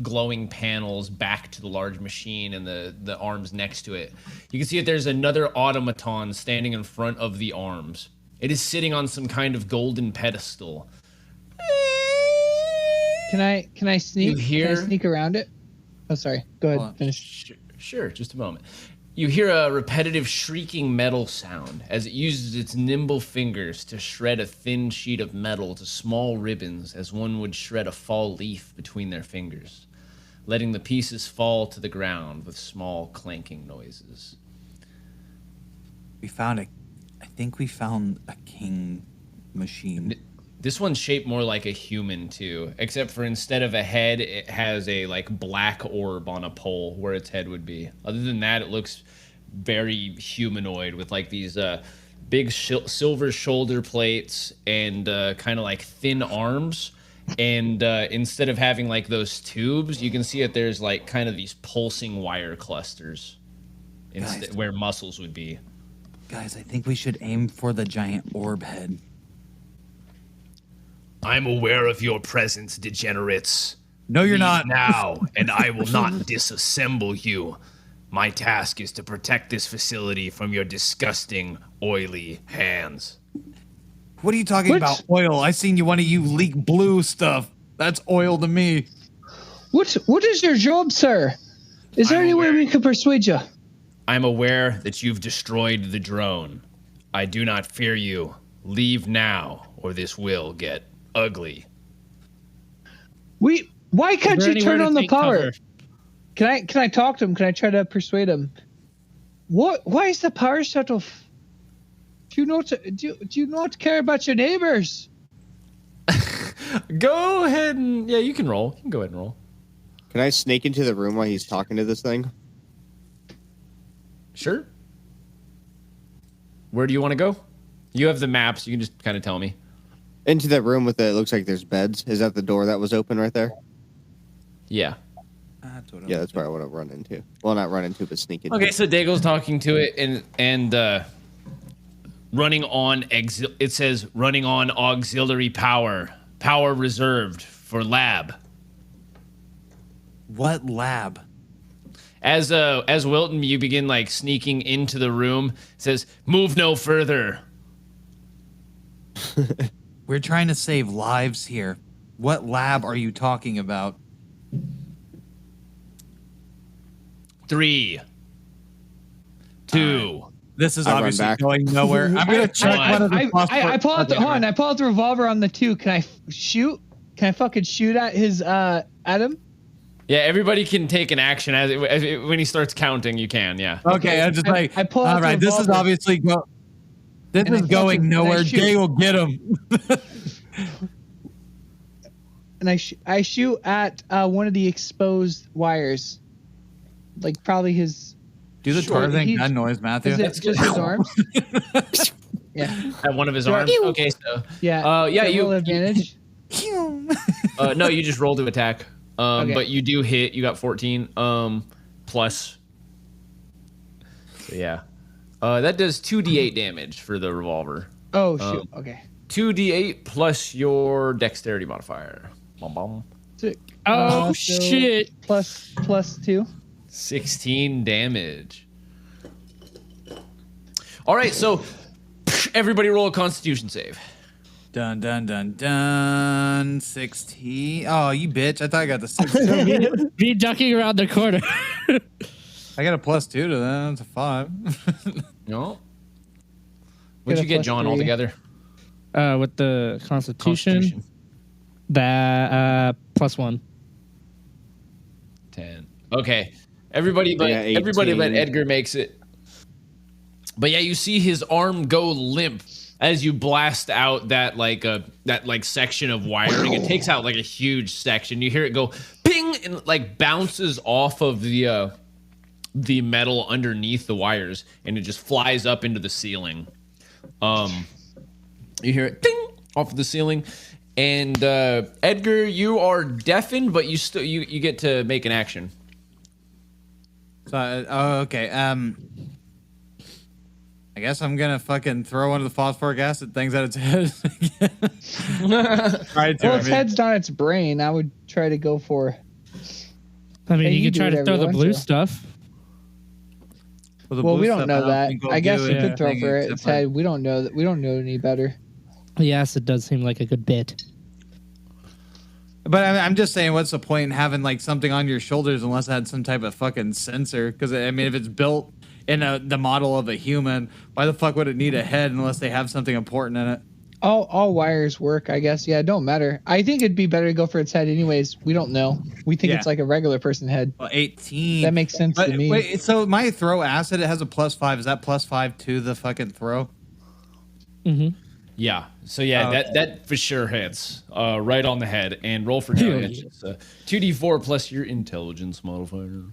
A: glowing panels back to the large machine and the arms next to it. You can see that there's another automaton standing in front of the arms. It is sitting on some kind of golden pedestal.
B: Can I sneak?
A: You hear-
B: Can I sneak around it? Oh, sorry. Go ahead. Finish.
A: Sure, just a moment. You hear a repetitive shrieking metal sound as it uses its nimble fingers to shred a thin sheet of metal to small ribbons as one would shred a fall leaf between their fingers, letting the pieces fall to the ground with small clanking noises.
C: I think we found a king machine.
A: This one's shaped more like a human too, except for instead of a head, it has a like black orb on a pole where its head would be. Other than that, it looks very humanoid with like these big silver shoulder plates and kind of like thin arms. And instead of having like those tubes, you can see that there's like kind of these pulsing wire clusters where muscles would be.
C: Guys, I think we should aim for the giant orb head.
A: I'm aware of your presence, degenerates.
C: No, you're not.
A: Now, and I will not disassemble you. My task is to protect this facility from your disgusting, oily hands.
C: What are you talking about? Oil? I seen one of you leak blue stuff. That's oil to me.
B: What is your job, sir? Is there any way we could persuade you?
A: I'm aware that you've destroyed the drone. I do not fear you. Leave now, or this will get ugly.
B: Why can't you turn on the power?
D: Cover?
B: Can I talk to him? Can I try to persuade him? Why is the power shut off? Do you not care about your neighbors?
A: Go ahead and you can roll. You can go ahead and roll.
E: Can I sneak into the room while he's talking to this thing?
A: Sure. Where do you want to go? You have the maps. You can just kind of tell me.
E: Into that room with it looks like there's beds. Is that the door that was open right there?
A: Yeah.
E: That's where I want to run into. Well, not run into, but sneak into.
A: Okay, so Dago's talking to it and running on it says running on auxiliary power reserved for lab.
C: What lab?
A: As Wilton, you begin like sneaking into the room. It says move no further.
C: We're trying to save lives here. What lab are you talking about?
A: 3, 2.
C: This is
E: I run
C: obviously
E: back.
C: going nowhere. I'm gonna check one of the.
B: I pull out I pull out the revolver on the 2. Can I shoot? Can I fucking shoot at his at him?
A: Yeah, everybody can take an action when he starts counting. You can, yeah.
C: Okay, I'm just like.
B: I pull out
C: all right,
B: the
C: this is
B: revolver.
C: obviously This
B: And
C: is
B: I
C: going
B: fucking-
C: nowhere.
B: and I shoot.
C: Jay will get him.
B: And I shoot at one of the exposed wires, like probably his.
C: Do the Tarzan
B: he's-
C: gun noise, Matthew.
B: Is it just his arms? Yeah.
A: At one of his arms. Okay, so
B: Yeah.
A: yeah,
B: you roll advantage.
A: no, you just roll to attack.
B: Okay.
A: But you do hit. You got 14 plus. So yeah. That does 2d8 damage for the revolver.
B: Oh shoot. Okay.
A: 2d8 plus your dexterity modifier. Bum, bum.
B: Sick.
D: Oh
B: So
D: shit!
B: plus 2.
A: 16 damage. All right, so everybody roll a Constitution save.
C: Dun dun dun dun. 16. Oh, you bitch! I thought I got the 16.
D: Me ducking around the corner.
C: I got a +2 to that. That's a 5.
A: No. What'd
B: Got a
A: you get,
B: plus
A: John,
B: 3.
A: altogether?
D: With the Constitution, that +1.
A: 10. Okay. Everybody but
E: Yeah, 18.
A: everybody but Edgar makes it. But yeah, you see his arm go limp as you blast out that section of wiring. It takes out like a huge section. You hear it go ping and like bounces off of the metal underneath the wires, and it just flies up into the ceiling. You hear it ding off of the ceiling. And Edgar, you are deafened, but you still you get to make an action.
C: So, okay. I guess I'm gonna fucking throw one of the phosphoric acid things at its head. Try to.
B: Well, its head's not its brain. I would try to go for.
D: I mean,
B: Hey,
D: you
B: you
D: could
B: do
D: try to
B: whatever
D: throw
B: you
D: the
B: want
D: blue
B: to.
D: stuff.
B: Well, we don't know that. I guess
C: we
B: you could throw for its head. We don't know that. We don't know any better.
D: The acid does seem like a good bit.
C: But I'm just saying, what's the point in having like something on your shoulders unless it had some type of fucking sensor? Because I mean, if it's built in the model of a human, why the fuck would it need a head unless they have something important in it?
B: All wires work, I guess. Yeah, it don't matter. I think it'd be better to go for its head anyways. We don't know. We think
C: Yeah.
B: it's like a regular person head.
C: Well, 18.
B: That makes sense to me.
C: Wait, so my throw acid, it has a +5. Is that +5 to the fucking throw?
D: Mm-hmm.
A: Yeah. So yeah,
C: Okay.
A: that for sure hits right on the head. And roll for damage. It's 2d4 plus your intelligence modifier.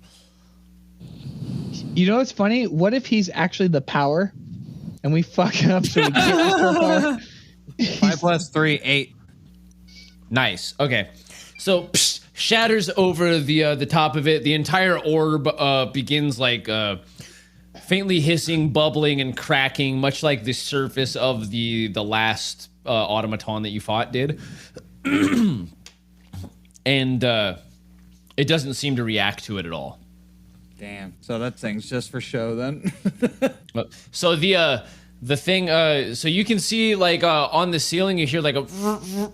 B: You know what's funny? What if he's actually the power, and we fuck up so we get the power?
C: 5 plus 3, 8.
A: Nice. Okay. So shatters over the top of it. The entire orb begins like faintly hissing, bubbling, and cracking, much like the surface of the last automaton that you fought did. And it doesn't seem to react to it at all.
C: Damn. So that thing's just for show then.
A: So the thing, so you can see like on the ceiling, you hear like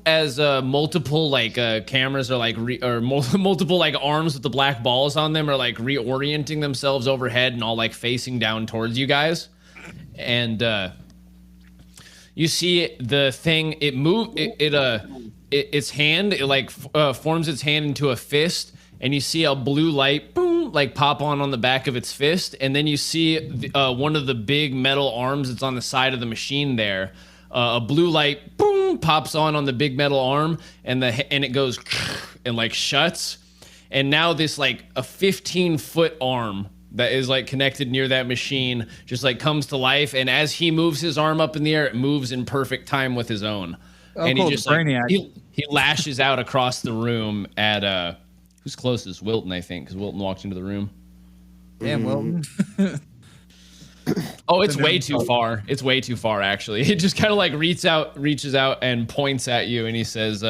A: as multiple like cameras are like multiple like arms with the black balls on them are like reorienting themselves overhead and all like facing down towards you guys, and you see the thing. It its hand it like forms its hand into a fist, and you see a blue light boom like pop on the back of its fist, and then you see one of the big metal arms that's on the side of the machine there. A blue light boom pops on the big metal arm, and it goes and like shuts, and now this like a 15-foot arm that is like connected near that machine just like comes to life, and as he moves his arm up in the air, it moves in perfect time with his own. And
C: cool,
A: he just
C: Brainiac.
A: like, he lashes out across the room at who's closest? Wilton, I think, because Wilton walked into the room.
C: Damn, Wilton.
A: Oh, it's way too far. It's way too far, actually. It just kind of like reaches out and points at you, and he says,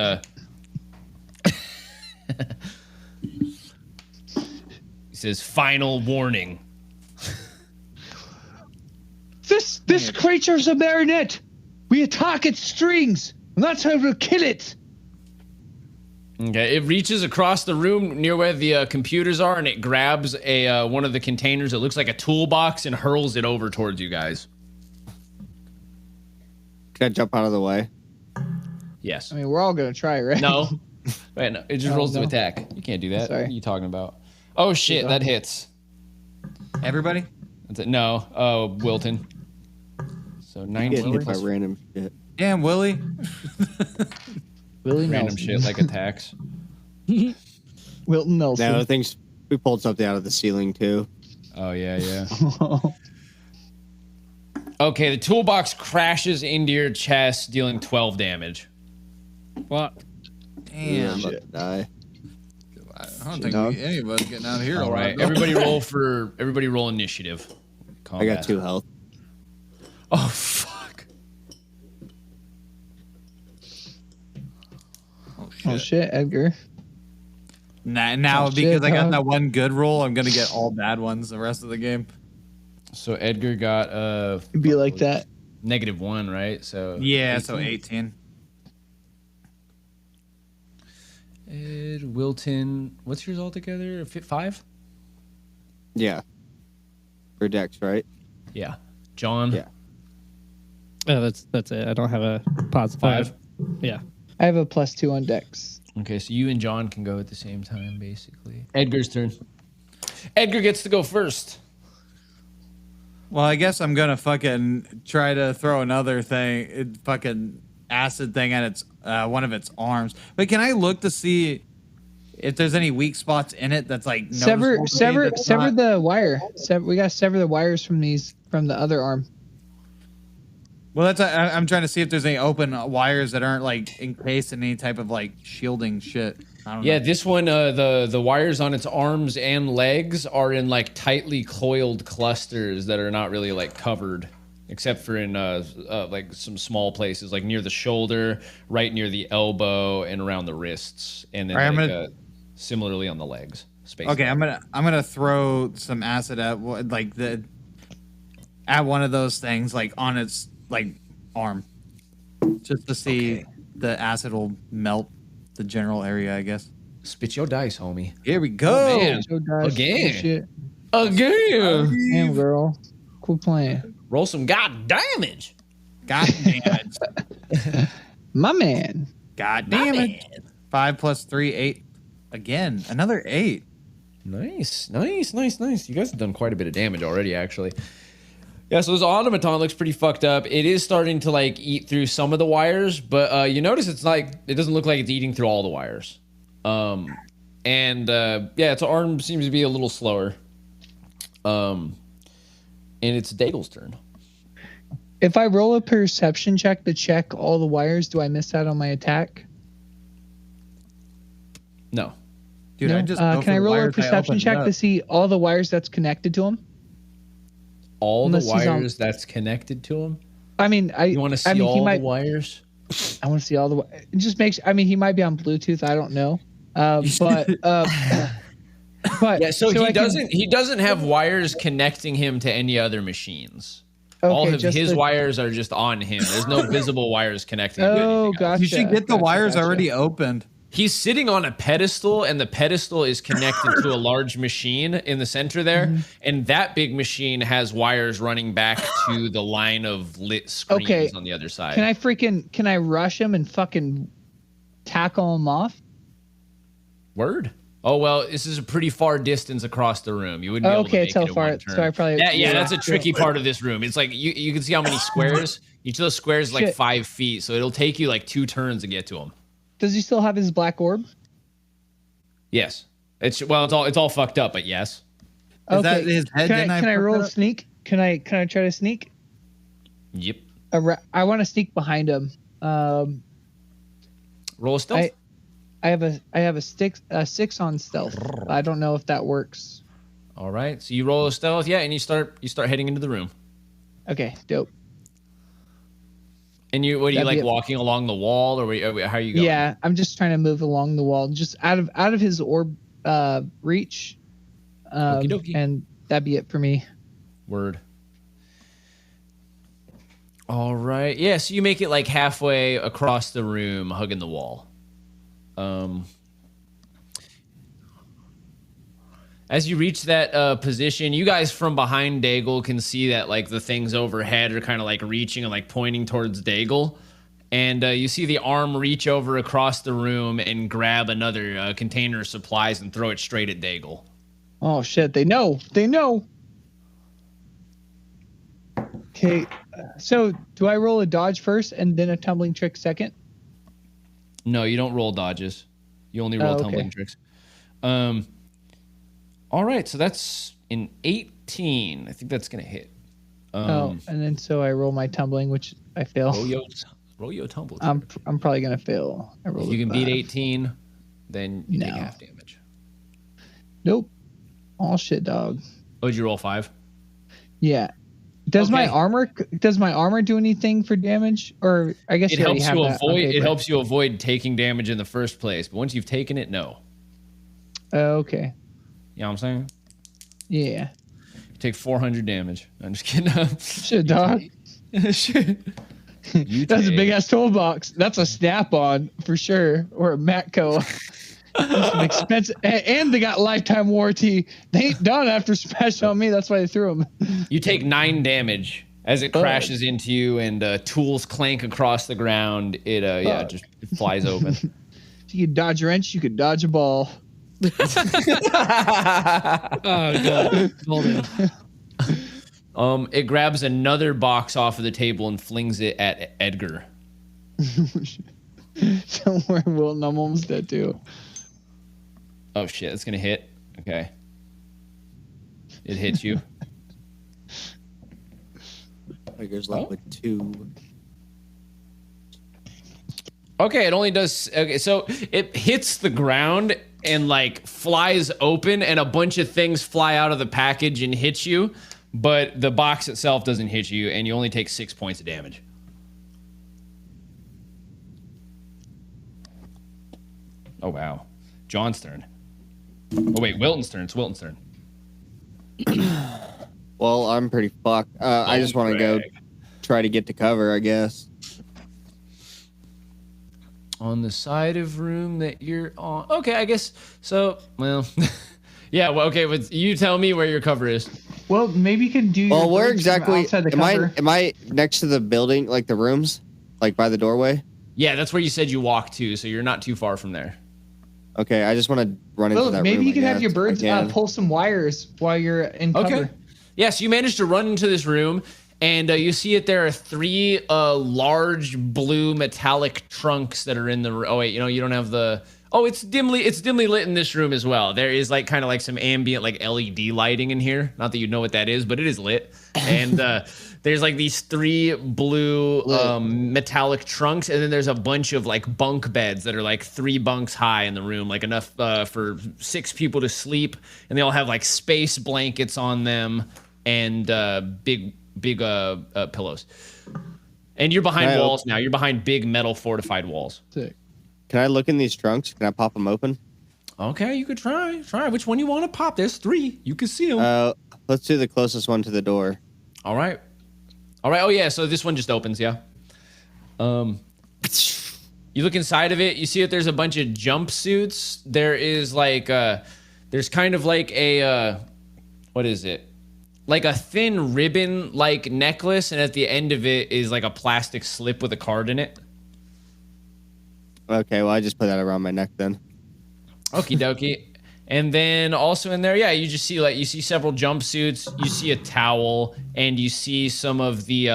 A: "Final warning."
B: This creature's a marionette. We attack its strings, and that's how we'll kill it.
A: Okay, it reaches across the room near where the computers are, and it grabs one of the containers that looks like a toolbox and hurls it over towards you guys.
E: Can I jump out of the way?
A: Yes.
B: I mean, we're all gonna try, right?
A: No. Wait, no. It just
B: Oh,
A: rolls to
B: no.
A: attack. You can't do that.
B: Sorry.
A: What are you talking about? Oh shit, that hits.
C: Everybody?
A: That's it. No. Wilton. So
E: Getting
A: 19
E: hit by
A: plus
E: random shit.
C: Damn, Willie.
B: Willie
A: random
B: Nelson.
A: shit like attacks.
B: Wilton Nelson.
E: No, things. We pulled something out of the ceiling too.
A: Oh yeah. Okay, the toolbox crashes into your chest, dealing 12 damage.
D: What?
E: Yeah, I'm
C: Damn.
E: about to die.
C: I don't think
E: No.
C: any of us getting out of here.
A: All right,
C: alive.
A: everybody roll initiative.
E: I got 2 health.
B: shit, Edgar.
C: Now
B: Oh,
C: because
B: shit,
C: I got
B: dog.
C: that one good roll, I'm gonna get all bad ones the rest of the game.
A: So Edgar got
B: It'd be like that.
A: -1, right? So
C: Yeah,
A: 18.
C: so 18.
A: Ed, Wilton, what's yours altogether? 5?
E: Yeah. For Dex, right?
A: Yeah. John.
E: Yeah.
D: Oh, that's it. I don't have a positive
A: 5.
D: Yeah.
B: I have a +2 on Dex.
A: Okay, so you and John can go at the same time, basically. Edgar's turn. Edgar gets to go first.
C: Well, I guess I'm gonna fucking try to throw another fucking acid thing at its one of its arms. But can I look to see if there's any weak spots in it that's like
B: Sever
C: noticeable to me that's not-
B: the wire. We gotta sever the wires from the other arm.
C: Well, I'm trying to see if there's any open wires that aren't like encased in any type of like shielding shit. I don't
A: Yeah,
C: know.
A: this one, the wires on its arms and legs are in like tightly coiled clusters that are not really like covered, except for in like some small places, like near the shoulder, right near the elbow, and around the wrists, and then
C: All right, I'm
A: like,
C: gonna-
A: similarly on the legs. Space
C: Okay,
A: out.
C: I'm gonna throw some acid at at one of those things like on its like arm, just to see the acid will melt the general area, I guess.
A: Spit your dice, homie.
C: Here we go.
A: man.
B: So guys,
A: Again.
B: shit.
A: Again.
B: Damn, girl. Quit playing.
A: Roll some god damage.
C: God damn it.
B: My man.
C: God damn it. 5 + 3, 8. Again, another 8.
A: Nice. You guys have done quite a bit of damage already, actually. Yeah, so this automaton looks pretty fucked up. It is starting to like eat through some of the wires, but you notice it doesn't look like it's eating through all the wires. Yeah, its arm seems to be a little slower. And it's Daigle's turn.
B: If I roll a perception check to check all the wires, do I miss out on my attack?
A: No.
C: Dude,
B: No?
C: I just go for
B: Can I
C: the
B: roll a
C: wires I
B: perception
C: opened
B: check
C: up.
B: to see all the wires that's connected to him?
A: All
B: Unless
A: the
B: he's on-
A: wires that's connected to him?
B: I mean,
A: You want to see
B: I mean,
A: all
B: he might.
A: the wires?
B: I want to see all the. It just makes. I mean, he might be on Bluetooth. I don't know. But
A: Yeah, so
B: I can-
A: he doesn't have wires connecting him to any other machines. All
B: Okay,
A: of
B: just
A: his
B: the-
A: wires are just on him. There's no visible wires connecting him to
B: Oh,
A: anything else.
B: gotcha.
C: You should get the
B: Gotcha,
C: wires
B: gotcha.
C: already opened.
A: He's sitting on a pedestal, and the pedestal is connected to a large machine in the center there.
B: Mm-hmm.
A: And that big machine has wires running back to the line of lit screens
B: Okay.
A: on the other side.
B: Can I rush him and fucking tackle him off?
A: Word? Oh, well, this is a pretty far distance across the room. You wouldn't be able to
B: Okay,
A: make
B: it's how
A: it in
B: far-
A: one turn.
B: so I probably-
A: yeah,
B: yeah.
A: that's a tricky part of this room. It's like you can see how many squares. Each of those squares is like
B: Shit.
A: 5 feet, so it'll take you like 2 turns to get to him.
B: Does he still have his black orb?
A: Yes. It's all fucked up, but yes.
C: Is that his head?
B: Can
C: Didn't
B: I
C: put
B: roll
C: that
B: a
C: up?
B: sneak? Can I try to sneak?
A: Yep.
B: I want to sneak behind him.
A: Roll a stealth.
B: I have a 6 on stealth. I don't know if that works.
A: All right. So you roll a stealth, yeah, and you start heading into the room.
B: Okay, dope.
A: And what are you
B: That'd
A: like
B: be it.
A: walking along the wall, or how are you going?
B: Yeah, I'm just trying to move along the wall, just out of his orb reach.
A: Okie dokie.
B: And that'd be it for me.
A: Word. All right. Yeah, so you make it like halfway across the room, hugging the wall. As you reach that position, you guys from behind Daigle can see that like the things overhead are kind of like reaching and like pointing towards Daigle. And you see the arm reach over across the room and grab another container of supplies and throw it straight at Daigle.
B: Oh shit! They know. Okay, so do I roll a dodge first and then a tumbling trick second?
A: No, you don't roll dodges. You only roll
B: Oh, okay.
A: tumbling tricks. All right, so that's an 18. I think that's gonna hit.
B: And then so I roll my tumbling, which I fail.
A: Roll your tumble.
B: I'm probably gonna fail. I rolled
A: If you
B: a
A: can beat
B: 5.
A: 18, then you take
B: No.
A: half damage.
B: Nope. All shit, dog.
A: Oh, did you roll 5?
B: Yeah. Does my
A: Okay.
B: armor do anything for damage? Or I guess
A: It
B: you already
A: helps
B: have
A: you
B: that on
A: avoid. It
B: paper.
A: helps you avoid taking damage in the first place. But once you've taken it, no.
B: Okay.
A: You know what I'm saying?
B: Yeah.
A: You take 400 damage. I'm just kidding.
B: Shit, dog.
A: Shit. You
B: That's a
A: take-
B: big ass toolbox. That's a Snap-on for sure, or a Matco. Some expensive, and they got lifetime warranty. They ain't done after Smash on me. That's why they threw them.
A: You take 9 damage as it crashes into you, and tools clank across the ground. It just flies open.
B: If you could dodge a wrench, you could dodge a ball.
D: Oh god. Golden.
A: It grabs another box off of the table and flings it at Edgar.
B: Don't worry, Wilton. I'm almost dead too.
A: Oh shit, it's gonna hit. Okay. It hits you.
E: Edgar's left with 2.
A: Okay, it only does. Okay, so it hits the ground and like flies open, and a bunch of things fly out of the package and hit you, but the box itself doesn't hit you, and you only take 6 points of damage. Oh wow, John's turn. Oh wait, Wilton's turn. It's Wilton's turn.
E: Well, I'm pretty fucked. I just want to go try to get to cover, I guess.
A: On the side of room that you're on. Okay, I guess so. Well, yeah. Well, okay. But you tell me where your cover is.
B: Well, maybe you can do.
E: Well,
B: your
E: where
B: birds from
E: exactly
B: outside the
E: am
B: cover.
E: I next to the building, like the rooms, like by the doorway?
A: Yeah, that's where you said you walked to, so you're not too far from there.
E: Okay, I just want to run into
B: Well,
E: that
B: maybe
E: room.
B: you can
E: I
B: have your
E: guess, if I
B: birds
E: can.
B: pull some wires while you're in cover.
A: Okay. Yeah, so you managed to run into this room, and you see it. There are 3 large blue metallic trunks that are in the. Oh wait, you don't have the. Oh, it's dimly lit in this room as well. There is like kind of like some ambient like LED lighting in here. Not that you know what that is, but it is lit. And there's like these 3 blue metallic trunks, and then there's a bunch of like bunk beds that are like 3 bunks high in the room, like enough for 6 people to sleep, and they all have like space blankets on them and big pillows. And you're behind walls now. You're behind big metal fortified walls.
B: Sick.
E: Can I look in these trunks? Can I pop them open?
A: Okay, you could try. Which one you want to pop? There's 3. You can see them.
E: Let's do the closest one to the door.
A: All right. Oh yeah. So this one just opens. Yeah. You look inside of it. You see that there's a bunch of jumpsuits. There is like there's kind of like a what is it? Like a thin ribbon like necklace, and at the end of it is like a plastic slip with a card in it.
E: Okay, well I just put that around my neck then.
A: Okie dokie. And then also in there, yeah, you just see you see several jumpsuits, you see a towel, and you see some of the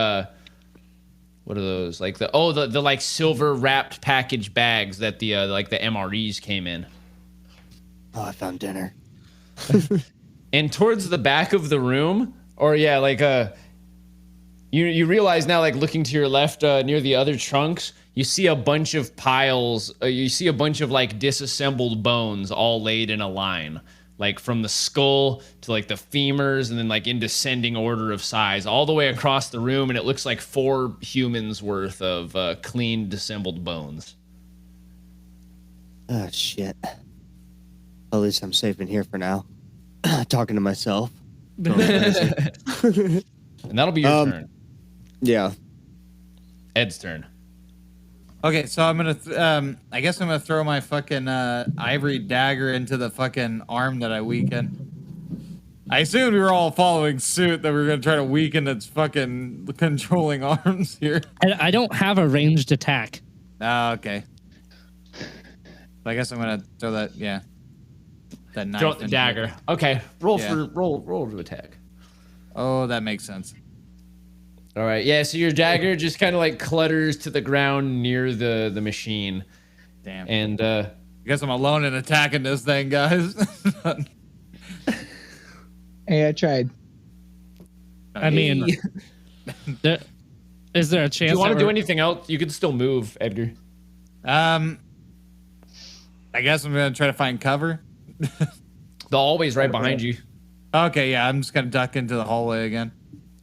A: what are those? Like the like silver wrapped package bags that the like the MREs came in.
E: Oh, I found dinner.
A: And towards the back of the room, or yeah, like you realize now, like looking to your left near the other trunks, you see a bunch of piles. You see a bunch of like disassembled bones all laid in a line, like from the skull to like the femurs, and then like in descending order of size, all the way across the room. And it looks like 4 humans worth of clean, disassembled bones.
E: Oh shit. At least I'm safe in here for now. Talking to myself.
A: And that'll be your turn.
E: Yeah.
A: Ed's turn.
C: Okay, so I'm gonna. I guess I'm gonna throw my fucking ivory dagger into the fucking arm that I weakened. I assumed we were all following suit that we were gonna try to weaken its fucking controlling arms here.
D: I don't have a ranged attack.
C: Oh, okay. I guess I'm gonna throw that. Yeah. That knife.
A: Throw the
C: into
A: dagger.
C: it.
A: Okay, roll
C: Yeah.
A: roll to attack.
C: Oh, that makes sense.
A: All right, yeah. So your dagger just kind of like clutters to the ground near the machine,
C: Damn.
A: and
C: I guess I'm alone in attacking this thing, guys.
B: Hey, I tried.
D: I mean, is there a chance?
A: if you want to
D: that
A: do
D: we're-
A: anything else, you can still move, Edgar.
C: I guess I'm gonna try to find cover.
A: The hallway's right behind you.
C: Okay, yeah, I'm just gonna duck into the hallway again.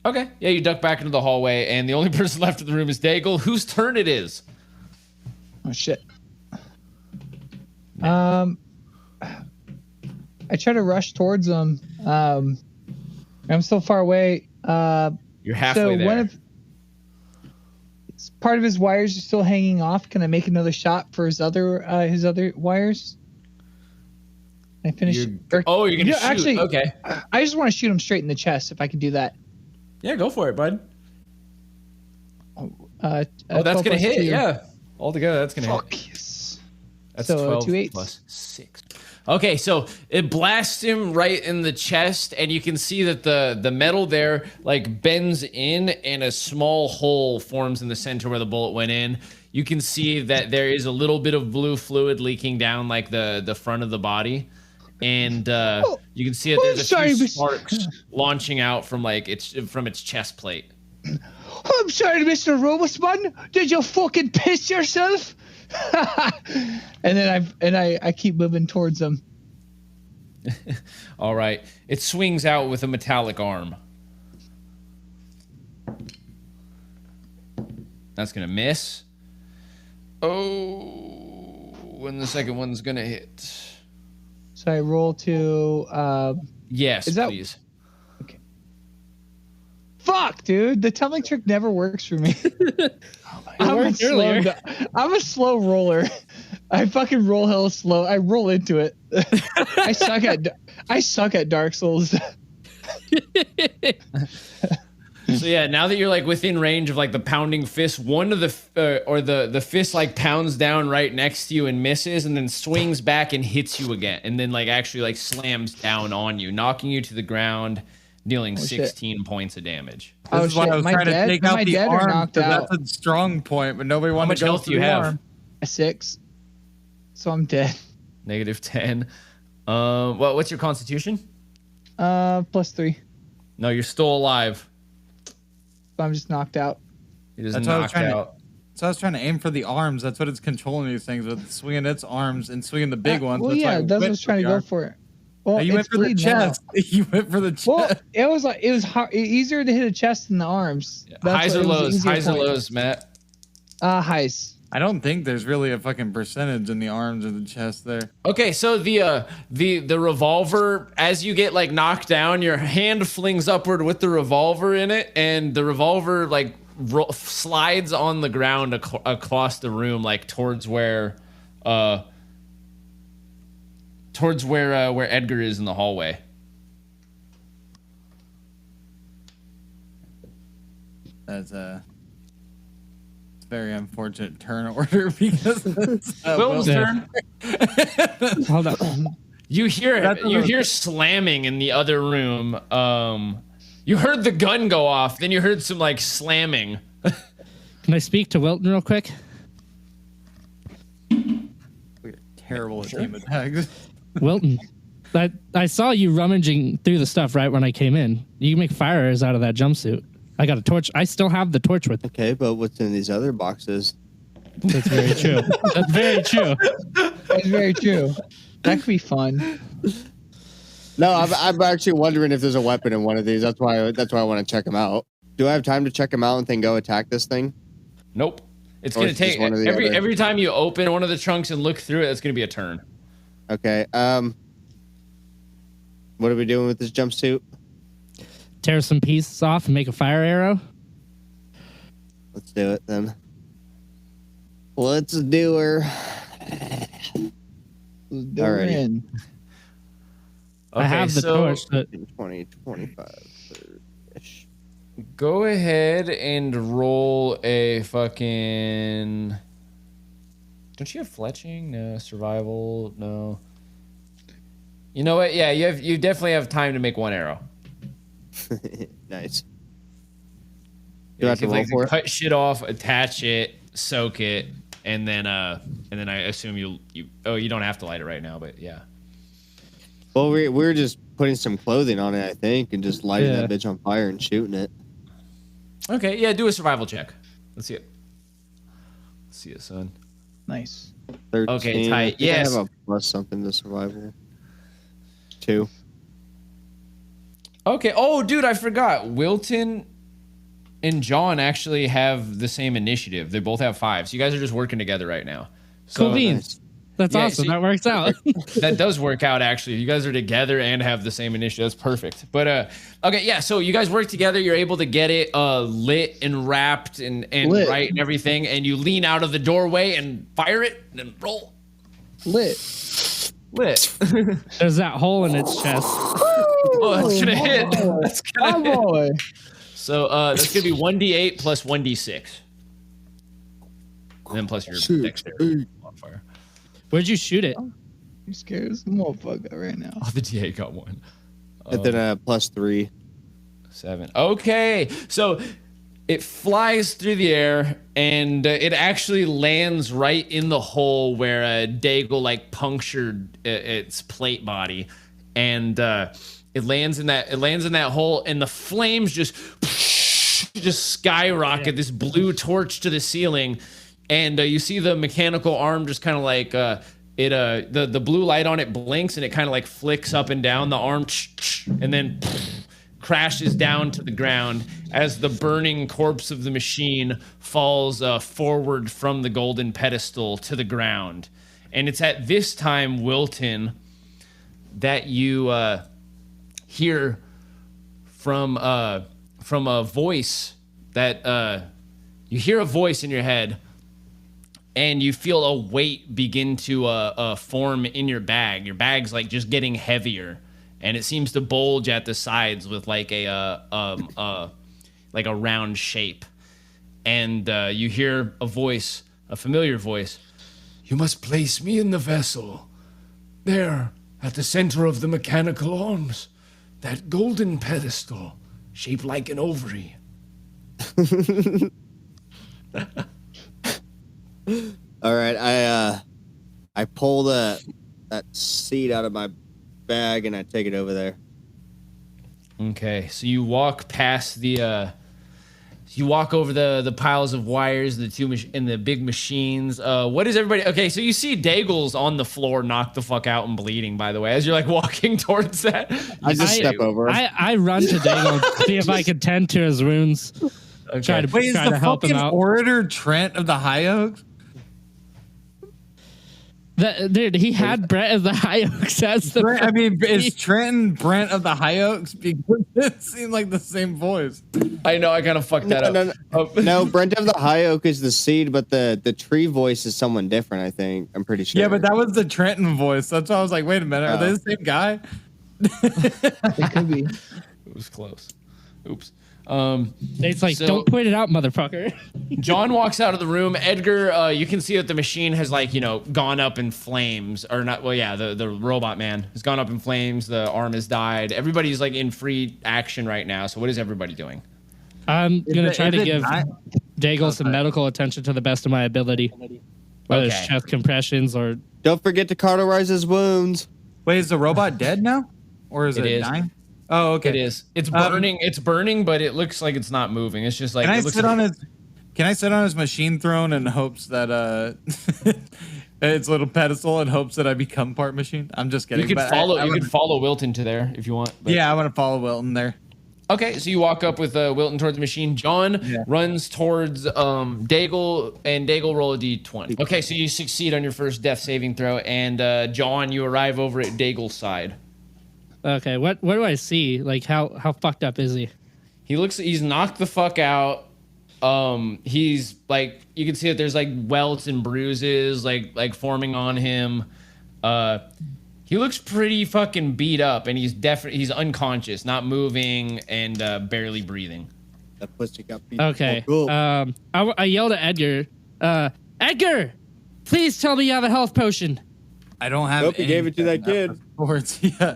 A: Okay. Yeah, you duck back into the hallway, and the only person left in the room is Daigle, whose turn it is.
B: Oh shit. I try to rush towards them. I'm still far away.
A: You're halfway there.
B: Part of his wires are still hanging off. Can I make another shot for his other wires? Can I finish.
A: You're gonna shoot.
B: Actually,
A: okay.
B: I just want to shoot him straight in the chest if I can do that.
A: Yeah, go for it, bud.
B: That's
A: gonna hit. 2. Yeah, altogether that's gonna hit.
B: Yes.
A: That's
B: so
A: 12
B: 2 8s.
A: plus 6. Okay, so it blasts him right in the chest, and you can see that the metal there like bends in, and a small hole forms in the center where the bullet went in. You can see that there is a little bit of blue fluid leaking down like the front of the body, and you can see that there's a few sparks launching out from its chest plate.
B: I'm sorry, Mr. Robosman. Did you fucking piss yourself? and then I keep moving towards them.
A: All right. It swings out with a metallic arm. That's gonna miss. Oh, when the second one's gonna hit.
B: So I roll to.
A: Yes, please.
B: Okay. Fuck, dude! The tumbling trick never works for me. I'm a slow roller. I fucking roll hella slow. I roll into it. I suck at Dark Souls.
A: So yeah, now that you're like within range of like the pounding fist, one of the fist like pounds down right next to you and misses, and then swings back and hits you again, and then like actually like slams down on you, knocking you to the ground, dealing 16 points of damage.
C: This is why I was trying to take out the arm, because that's a strong point, but nobody wanted to go for the arm.
B: A 6. So I'm dead.
A: -10. What's your constitution?
B: +3.
A: No, you're still alive.
B: I'm just knocked out.
A: He just knocked out.
C: So I was trying to aim for the arms. That's what it's controlling these things with, swinging its arms and swinging the big ones.
B: Well, that's what I was trying to go for. Well,
C: you went for the chest. You went for the chest.
B: Well, it was hard, easier to hit a chest than the arms.
A: Yeah. Highs or lows? Highs or lows, Matt?
B: Highs.
C: I don't think there's really a fucking percentage in the arms or the chest there.
A: Okay, so the revolver, as you get like knocked down, your hand flings upward with the revolver in it, and the revolver like slides on the ground across the room, like towards where Edgar is in the hallway.
C: That's very unfortunate turn order because it's
A: Wilton's turn.
D: Hold on.
A: You hear slamming in the other room. You heard the gun go off, then you heard some like slamming.
D: Can I speak to Wilton real quick?
C: We're terrible at team attacks.
D: Wilton, I saw you rummaging through the stuff right when I came in. You can make fire arrows out of that jumpsuit. I got a torch. I still have the torch with me.
E: Okay, but what's in these other boxes?
D: That's very true. That's very true.
B: That's very true. That could be fun.
E: No, I'm actually wondering if there's a weapon in one of these. That's why I want to check them out. Do I have time to check them out and then go attack this thing?
A: Nope. It's gonna take every time you open one of the trunks and look through it. It's gonna be a turn.
E: Okay. What are we doing with this jumpsuit?
D: Tear some pieces off and make a fire arrow.
E: Let's do it then. Let's do her. Alrighty.
D: I have the torch.
E: 20, 25, 30-ish.
A: Go ahead and roll a fucking. Don't you have fletching? No. Survival? No. You know what? Yeah, you definitely have time to make one arrow.
E: Nice.
A: You have to roll for it? Cut shit off, attach it, soak it, and then I assume you don't have to light it right now, but yeah.
E: Well, we're just putting some clothing on it, I think, and just lighting that bitch on fire and shooting it.
A: Okay, yeah, do a survival check. Let's see it. Let's see it, son.
B: Nice.
E: 13.
A: Okay, tight. Yes.
E: I have a plus something to survival. 2.
A: Okay. Oh, dude, I forgot. Wilton and John actually have the same initiative. They both have 5. So you guys are just working together right now. So
D: Cool beans. That's
A: Yeah,
D: awesome.
A: so-
D: That works out.
A: that does work out actually. You guys are together and have the same initiative. That's perfect. But okay, yeah. So you guys work together. You're able to get it lit and wrapped and
B: Lit.
A: right and everything. And you lean out of the doorway and fire it and then roll.
B: Lit.
A: Lit.
D: There's that hole in its chest.
A: Oh, that's gonna hit. That's gonna
B: Oh
A: hit.
B: boy.
A: So that's gonna be 1d8 plus 1d6, and then plus your dexterity modifier.
D: Where'd you shoot it?
B: You scared as a motherfucker right now.
A: Oh, the d8 got 1.
E: And then +3.
A: 7. Okay, so it flies through the air and it actually lands right in the hole where Daigle like punctured its plate body, and it lands in that hole, and the flames just skyrocket, this blue torch to the ceiling, and you see the mechanical arm just kind of like the blue light on it blinks, and it kind of like flicks up and down the arm, and then crashes down to the ground as the burning corpse of the machine falls forward from the golden pedestal to the ground. And it's at this time, Wilton, that you hear from a voice that you hear a voice in your head, and you feel a weight begin to form in your bag. Your bag's like just getting heavier, and it seems to bulge at the sides with like a round shape. And you hear a voice, a familiar voice. You must place me in the vessel. There, at the center of the mechanical arms. That golden pedestal, shaped like an ovary.
E: All right, I pull that seed out of my bag and I take it over there.
A: Okay, so you walk past you walk over the piles of wires, and the big machines. What is everybody? Okay, so you see Daigle's on the floor, knocked the fuck out and bleeding. By the way, as you're like walking towards that,
E: I just step over him.
D: I run to Daigle, see if I can tend to his wounds.
A: Okay.
D: Try to
C: Wait, is the
D: help him
C: fucking
D: out.
C: orator Trent of the High Oaks?
D: Dude, he had Brett as the High Oaks. That's the.
C: I mean, is Trent Brent of the High Oaks? Because it seemed like the same voice.
A: I know I kind of fucked that up.
E: No, Brent of the High Oak is the seed, but the tree voice is someone different, I think. I'm pretty sure.
C: Yeah, but that was the Trenton voice. That's why I was like, wait a minute, are they the same guy?
B: It could be.
A: It was close. Oops.
D: It's like,
A: So-
D: don't point it out, motherfucker.
A: John walks out of the room. Edgar, you can see that the machine has gone up in flames, or not. Well, yeah, the robot man has gone up in flames. The arm has died. Everybody's like in free action right now. So what is everybody doing?
D: I'm gonna try to give
C: not-
D: Daigle some medical attention to the best of my ability, whether it's
A: Okay.
D: chest compressions or.
E: Don't forget to cauterize his wounds.
C: Wait, is the robot dead now? Or is
A: It
C: it
A: is.
C: dying? Oh, okay.
A: It is. It's burning. It's burning, but it looks like it's not moving. It's just like.
C: Can I
A: it looks
C: sit
A: like-
C: on his? Can I sit on his machine throne in hopes that its little pedestal in hopes that I become part machine? I'm just kidding.
A: You could
C: but
A: follow.
C: I
A: You
C: would-
A: could follow Wilton to there if you want. but-
C: Yeah, I want to follow Wilton there.
A: Okay, so you walk up with Wilton towards the machine. John runs towards Daigle, and Daigle roll a d20. Okay, so you succeed on your first death saving throw, and John, you arrive over at Daigle's side.
D: Okay, what do I see? Like, how fucked up is he?
A: He's knocked the fuck out. He's like, you can see that there's like welts and bruises like forming on him. He looks pretty fucking beat up, and he's unconscious, not moving, and barely breathing.
E: That pussy got beat.
D: Okay.
E: Oh, cool.
D: I yelled at Edgar. Edgar, please tell me you have a health potion.
C: I don't have.
E: Nope, he gave it to that
C: anything
E: kid.
C: after sports. Yeah.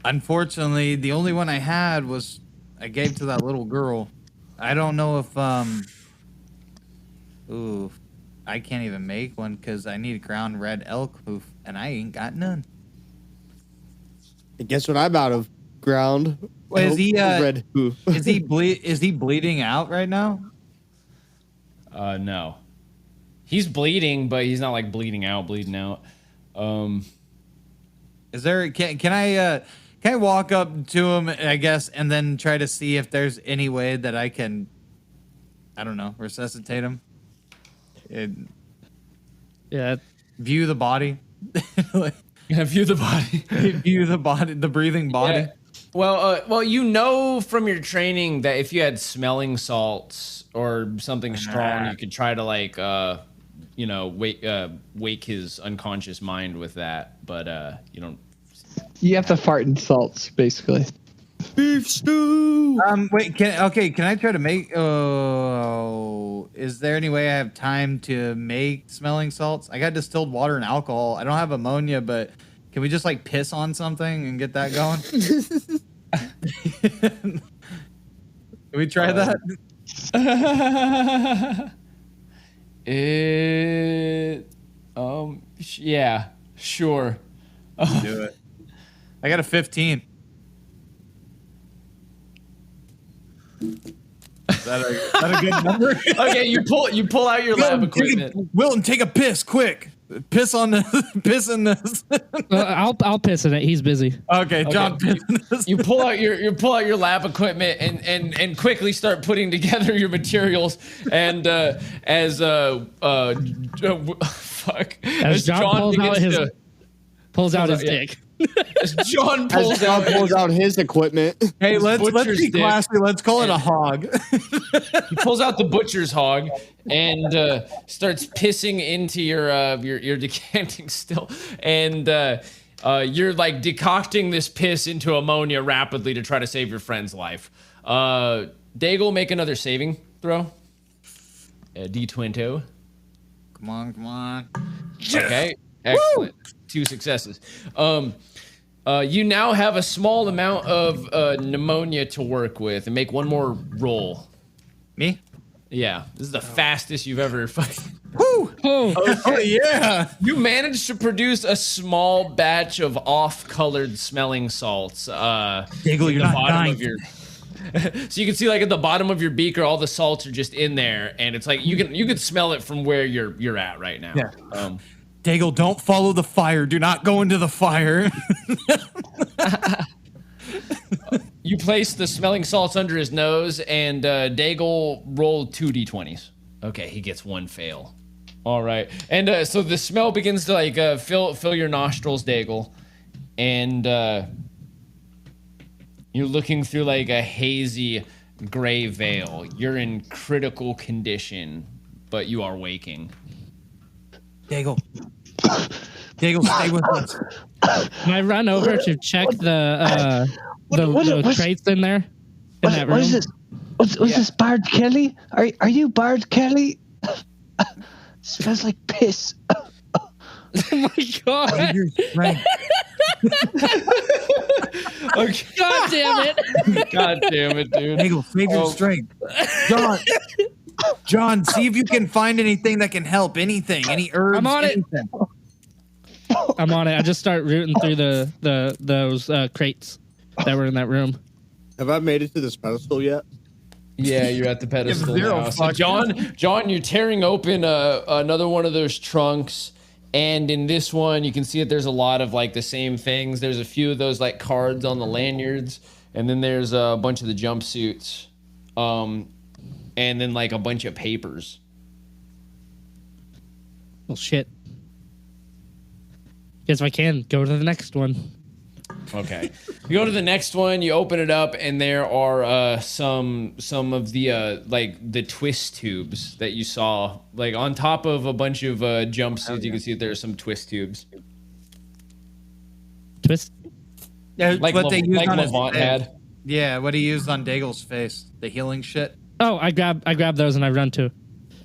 C: Unfortunately, the only one I had was I gave to that little girl. I don't know if Ooh, I can't even make one because I need a ground red elk hoof, and I ain't got none.
E: And guess what I'm out of? Ground.
C: Wait, is he,
E: red hoof.
C: Is he bleeding out right now?
A: No. He's bleeding, but he's not like bleeding out.
C: Is there? Can I walk up to him, I guess, and then try to see if there's any way that I can I don't know, resuscitate him.
D: Yeah.
C: View the body.
A: View the body.
C: View the body, the breathing body.
A: Yeah. Well, you know from your training that if you had smelling salts or something strong, you could try to like, wake his unconscious mind with that. But you don't.
B: You have to fart in salts, basically.
E: Beef stew.
C: Wait. Can I try to make? Oh, is there any way I have time to make smelling salts? I got distilled water and alcohol. I don't have ammonia, but can we just like piss on something and get that going? Can we try that?
A: Yeah, sure.
C: Do it. I got a 15. Is that a good number?
A: Okay, you pull out your lab equipment.
C: Wilton, take a piss, quick. Piss on this. Piss in this.
D: I'll piss in it. He's busy.
C: Okay, John, piss in this.
A: You pull out your lab equipment and quickly start putting together your materials. And as John
D: pulls out his dick.
A: As John pulls
E: out his equipment.
C: Hey, let's be
A: dick.
C: classy. Let's call it a hog.
A: He pulls out the butcher's hog and starts pissing into your decanting still, and you're like decocting this piss into ammonia rapidly to try to save your friend's life. Daigle, make another saving throw. D20.
C: Come on.
A: Okay, excellent. 2 successes. You now have a small amount of pneumonia to work with, and make one more roll.
C: Me?
A: Yeah, this is the fastest you've ever fucking.
C: Woo! Oh yeah!
A: You managed to produce a small batch of off-colored smelling salts.
C: Daigle, you're not dying.
A: So you can see, like at the bottom of your beaker, all the salts are just in there, and it's like you can smell it from where you're at right now.
C: Yeah. Daigle, don't follow the fire. Do not go into the fire.
A: You place the smelling salts under his nose, and Daigle rolled 2 d20s. Okay, he gets 1 fail. All right, and so the smell begins to like fill your nostrils, Daigle, and you're looking through like a hazy gray veil. You're in critical condition, but you are waking.
C: Daigle, stay with us.
D: Can I run over to check the crates in there? In that room?
B: What is this? What's this, Bard Kelly? Are you Bard Kelly? Smells like piss.
D: Oh my god!
A: Okay.
D: God damn it!
A: God damn it, dude.
C: Daigle, save your strength. John, see if you can find anything that can help. Anything, any herbs.
D: I'm on
C: anything.
D: it. I'm on it. I just start rooting through those crates that were in that room.
E: Have I made it to this pedestal yet?
A: Yeah, you're at the pedestal
C: zero
A: now. So John, you're tearing open another one of those trunks, and in this one, you can see that there's a lot of like the same things. There's a few of those like cards on the lanyards, and then there's a bunch of the jumpsuits, and then like a bunch of papers.
D: Well, shit. Guess if I can go to the next one.
A: Okay. You go to the next one, you open it up, and there are some of the like the twist tubes that you saw. Like on top of a bunch of jumpsuits, you can see that there are some twist tubes.
D: Twist?
C: Yeah,
A: Like
C: what they used
A: like
C: on his
A: Levant
C: face.
A: had.
C: Yeah, what he used on Daigle's face. The healing shit.
D: Oh, I grab those and I run to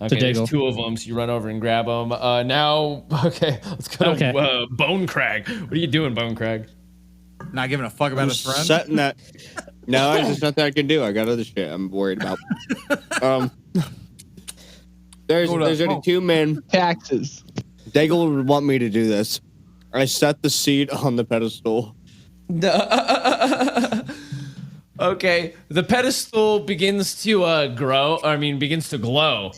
A: Okay, there's
D: Daigle.
A: 2 of them, so you run over and grab them. Now, okay, let's go to Bone Crag. What are you doing, Bone Crag?
C: Not giving a fuck about his friend.
E: Setting that. No, there's nothing I can do. I got other shit I'm worried about. There's only 2 men.
B: Taxes.
E: Daigle would want me to do this. I set the seed on the pedestal.
A: Okay, the pedestal begins to glow,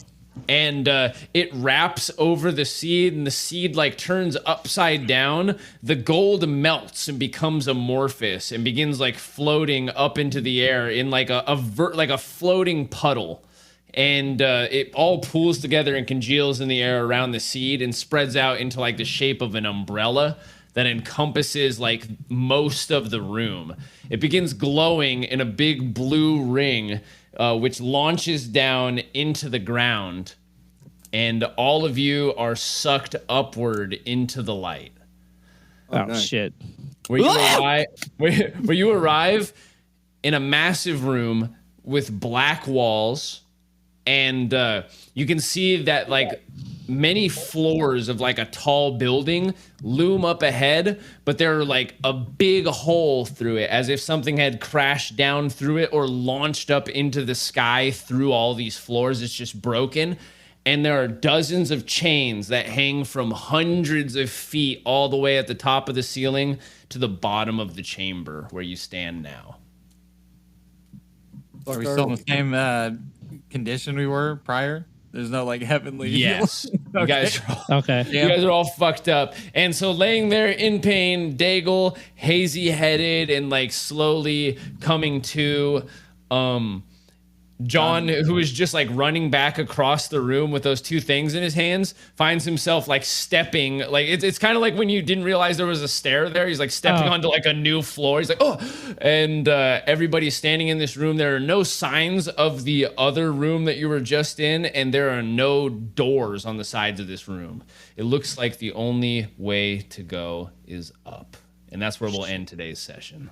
A: and it wraps over the seed, and the seed like turns upside down. The gold melts and becomes amorphous and begins like floating up into the air in like a floating puddle, and it all pools together and congeals in the air around the seed and spreads out into like the shape of an umbrella that encompasses like most of the room. It begins glowing in a big blue ring, which launches down into the ground, and all of you are sucked upward into the light.
D: Oh,
E: nice.
D: shit.
A: Where you arrive in a massive room with black walls, and you can see that like many floors of like a tall building loom up ahead, but there are like a big hole through it, as if something had crashed down through it or launched up into the sky through all these floors. It's just broken. And there are dozens of chains that hang from hundreds of feet all the way at the top of the ceiling to the bottom of the chamber where you stand now.
C: Are we still in the same condition we were prior? There's no like heavenly.
A: Yes.
C: Okay.
A: You guys are
D: Okay.
A: you guys are all fucked up. And so laying there in pain, Daigle, hazy headed and like slowly coming to, John, who is just like running back across the room with those two things in his hands, finds himself like stepping. Like it's kind of like when you didn't realize there was a stair there. He's like stepping onto like a new floor. He's like, oh, and everybody's standing in this room. There are no signs of the other room that you were just in, and there are no doors on the sides of this room. It looks like the only way to go is up, and that's where we'll end today's session.